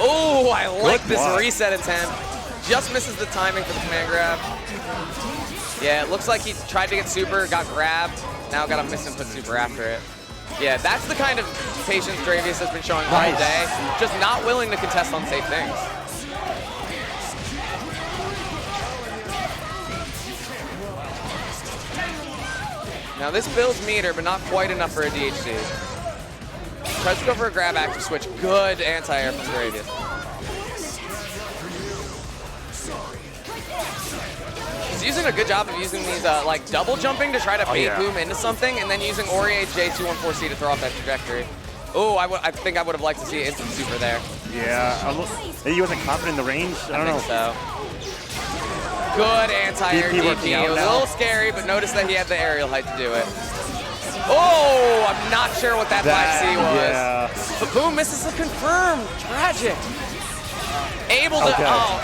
Speaker 1: Oh, I like this reset attempt. Just misses the timing for the command grab. Yeah, it looks like he tried to get super, got grabbed. Now got to miss and put super after it. Yeah, that's the kind of patience Dravius has been showing all day. Just not willing to contest on safe things. Now this builds meter, but not quite enough for a DHC. Tries to go for a grab active switch. Good anti-air from Dravius. He's using a good job of using these like double jumping to try to bait Boom into something, and then using Aurier J214C to throw off that trajectory. Oh, I think I would have liked to see an instant super there.
Speaker 2: Yeah, maybe he wasn't confident in the range. I don't know.
Speaker 1: So. Good anti-air DP. It was a little scary, but notice that he had the aerial height to do it. Oh, I'm not sure what that 5C was.
Speaker 2: Yeah.
Speaker 1: But Boom misses the confirm. Tragic. Able to,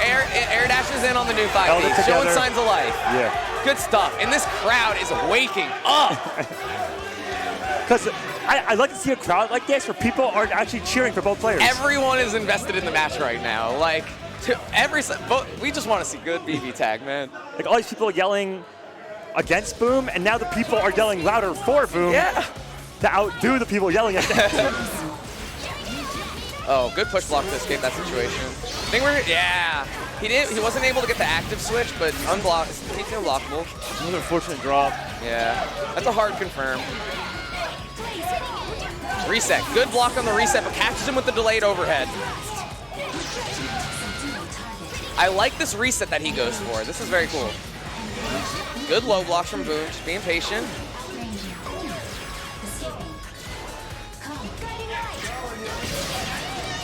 Speaker 1: air dashes in on the new 5D, showing signs of life.
Speaker 2: Yeah.
Speaker 1: Good stuff. And this crowd is waking up.
Speaker 2: Because I like to see a crowd like this where people are actually cheering for both players.
Speaker 1: Everyone is invested in the match right now. Like, we just want to see good BB tag, man.
Speaker 2: Like all these people yelling against Boom, and now the people are yelling louder for Boom to outdo the people yelling against him.
Speaker 1: Oh, good push block to escape that situation. He wasn't able to get the active switch, but unblocked. He's unblockable.
Speaker 2: It was an unfortunate drop.
Speaker 1: Yeah, that's a hard confirm. Reset, good block on the reset, but catches him with the delayed overhead. I like this reset that he goes for. This is very cool. Good low blocks from Boom, just being patient.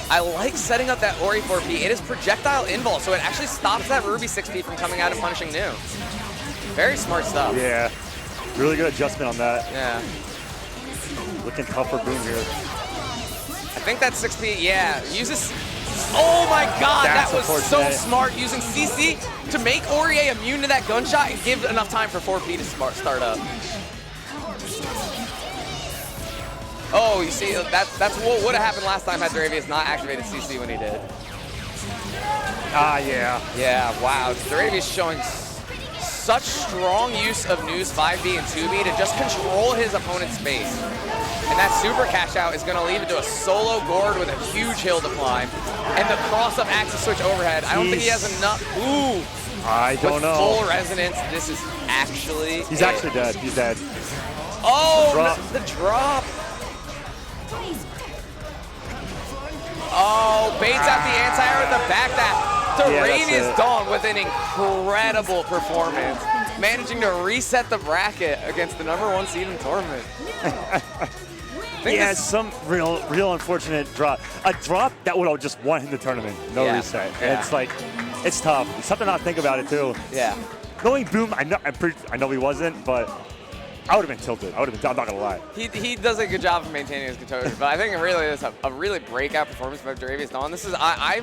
Speaker 1: I like setting up that Ori 4P. It is projectile invul, so it actually stops that Ruby 6P from coming out and punishing new. Very smart stuff.
Speaker 2: Yeah, really good adjustment on that.
Speaker 1: Yeah.
Speaker 2: Looking tough for Boom here.
Speaker 1: I think that 6P, uses... Oh my god, that was so smart, using CC to make Aurier immune to that gunshot and give enough time for 4P to start up. Oh, you see, that's what would have happened last time had Dravius not activated CC when he did. Yeah, wow. Dravius showing such strong use of News 5B and 2B to just control his opponent's space. And that super cash out is going to lead it to a solo gourd with a huge hill to climb. And the cross-up axis switch overhead. I don't think he has enough. Ooh.
Speaker 2: I don't know.
Speaker 1: Full resonance, this is actually
Speaker 2: He's actually dead. He's dead.
Speaker 1: Oh, the drop. Oh, baits out the anti-air with the back dash. Terranius Dawn with an incredible performance, managing to reset the bracket against the #1 seed in tournament.
Speaker 2: Some real unfortunate drop. A drop that would have just won him the tournament. No reset. And it's like, it's tough. It's tough to not think about it too.
Speaker 1: Yeah.
Speaker 2: Knowing Boom, I know he wasn't, but I would have been tilted. I'm not gonna lie.
Speaker 1: He does a good job of maintaining his composure, but I think it really is a really breakout performance by Dravius Dawn. This is I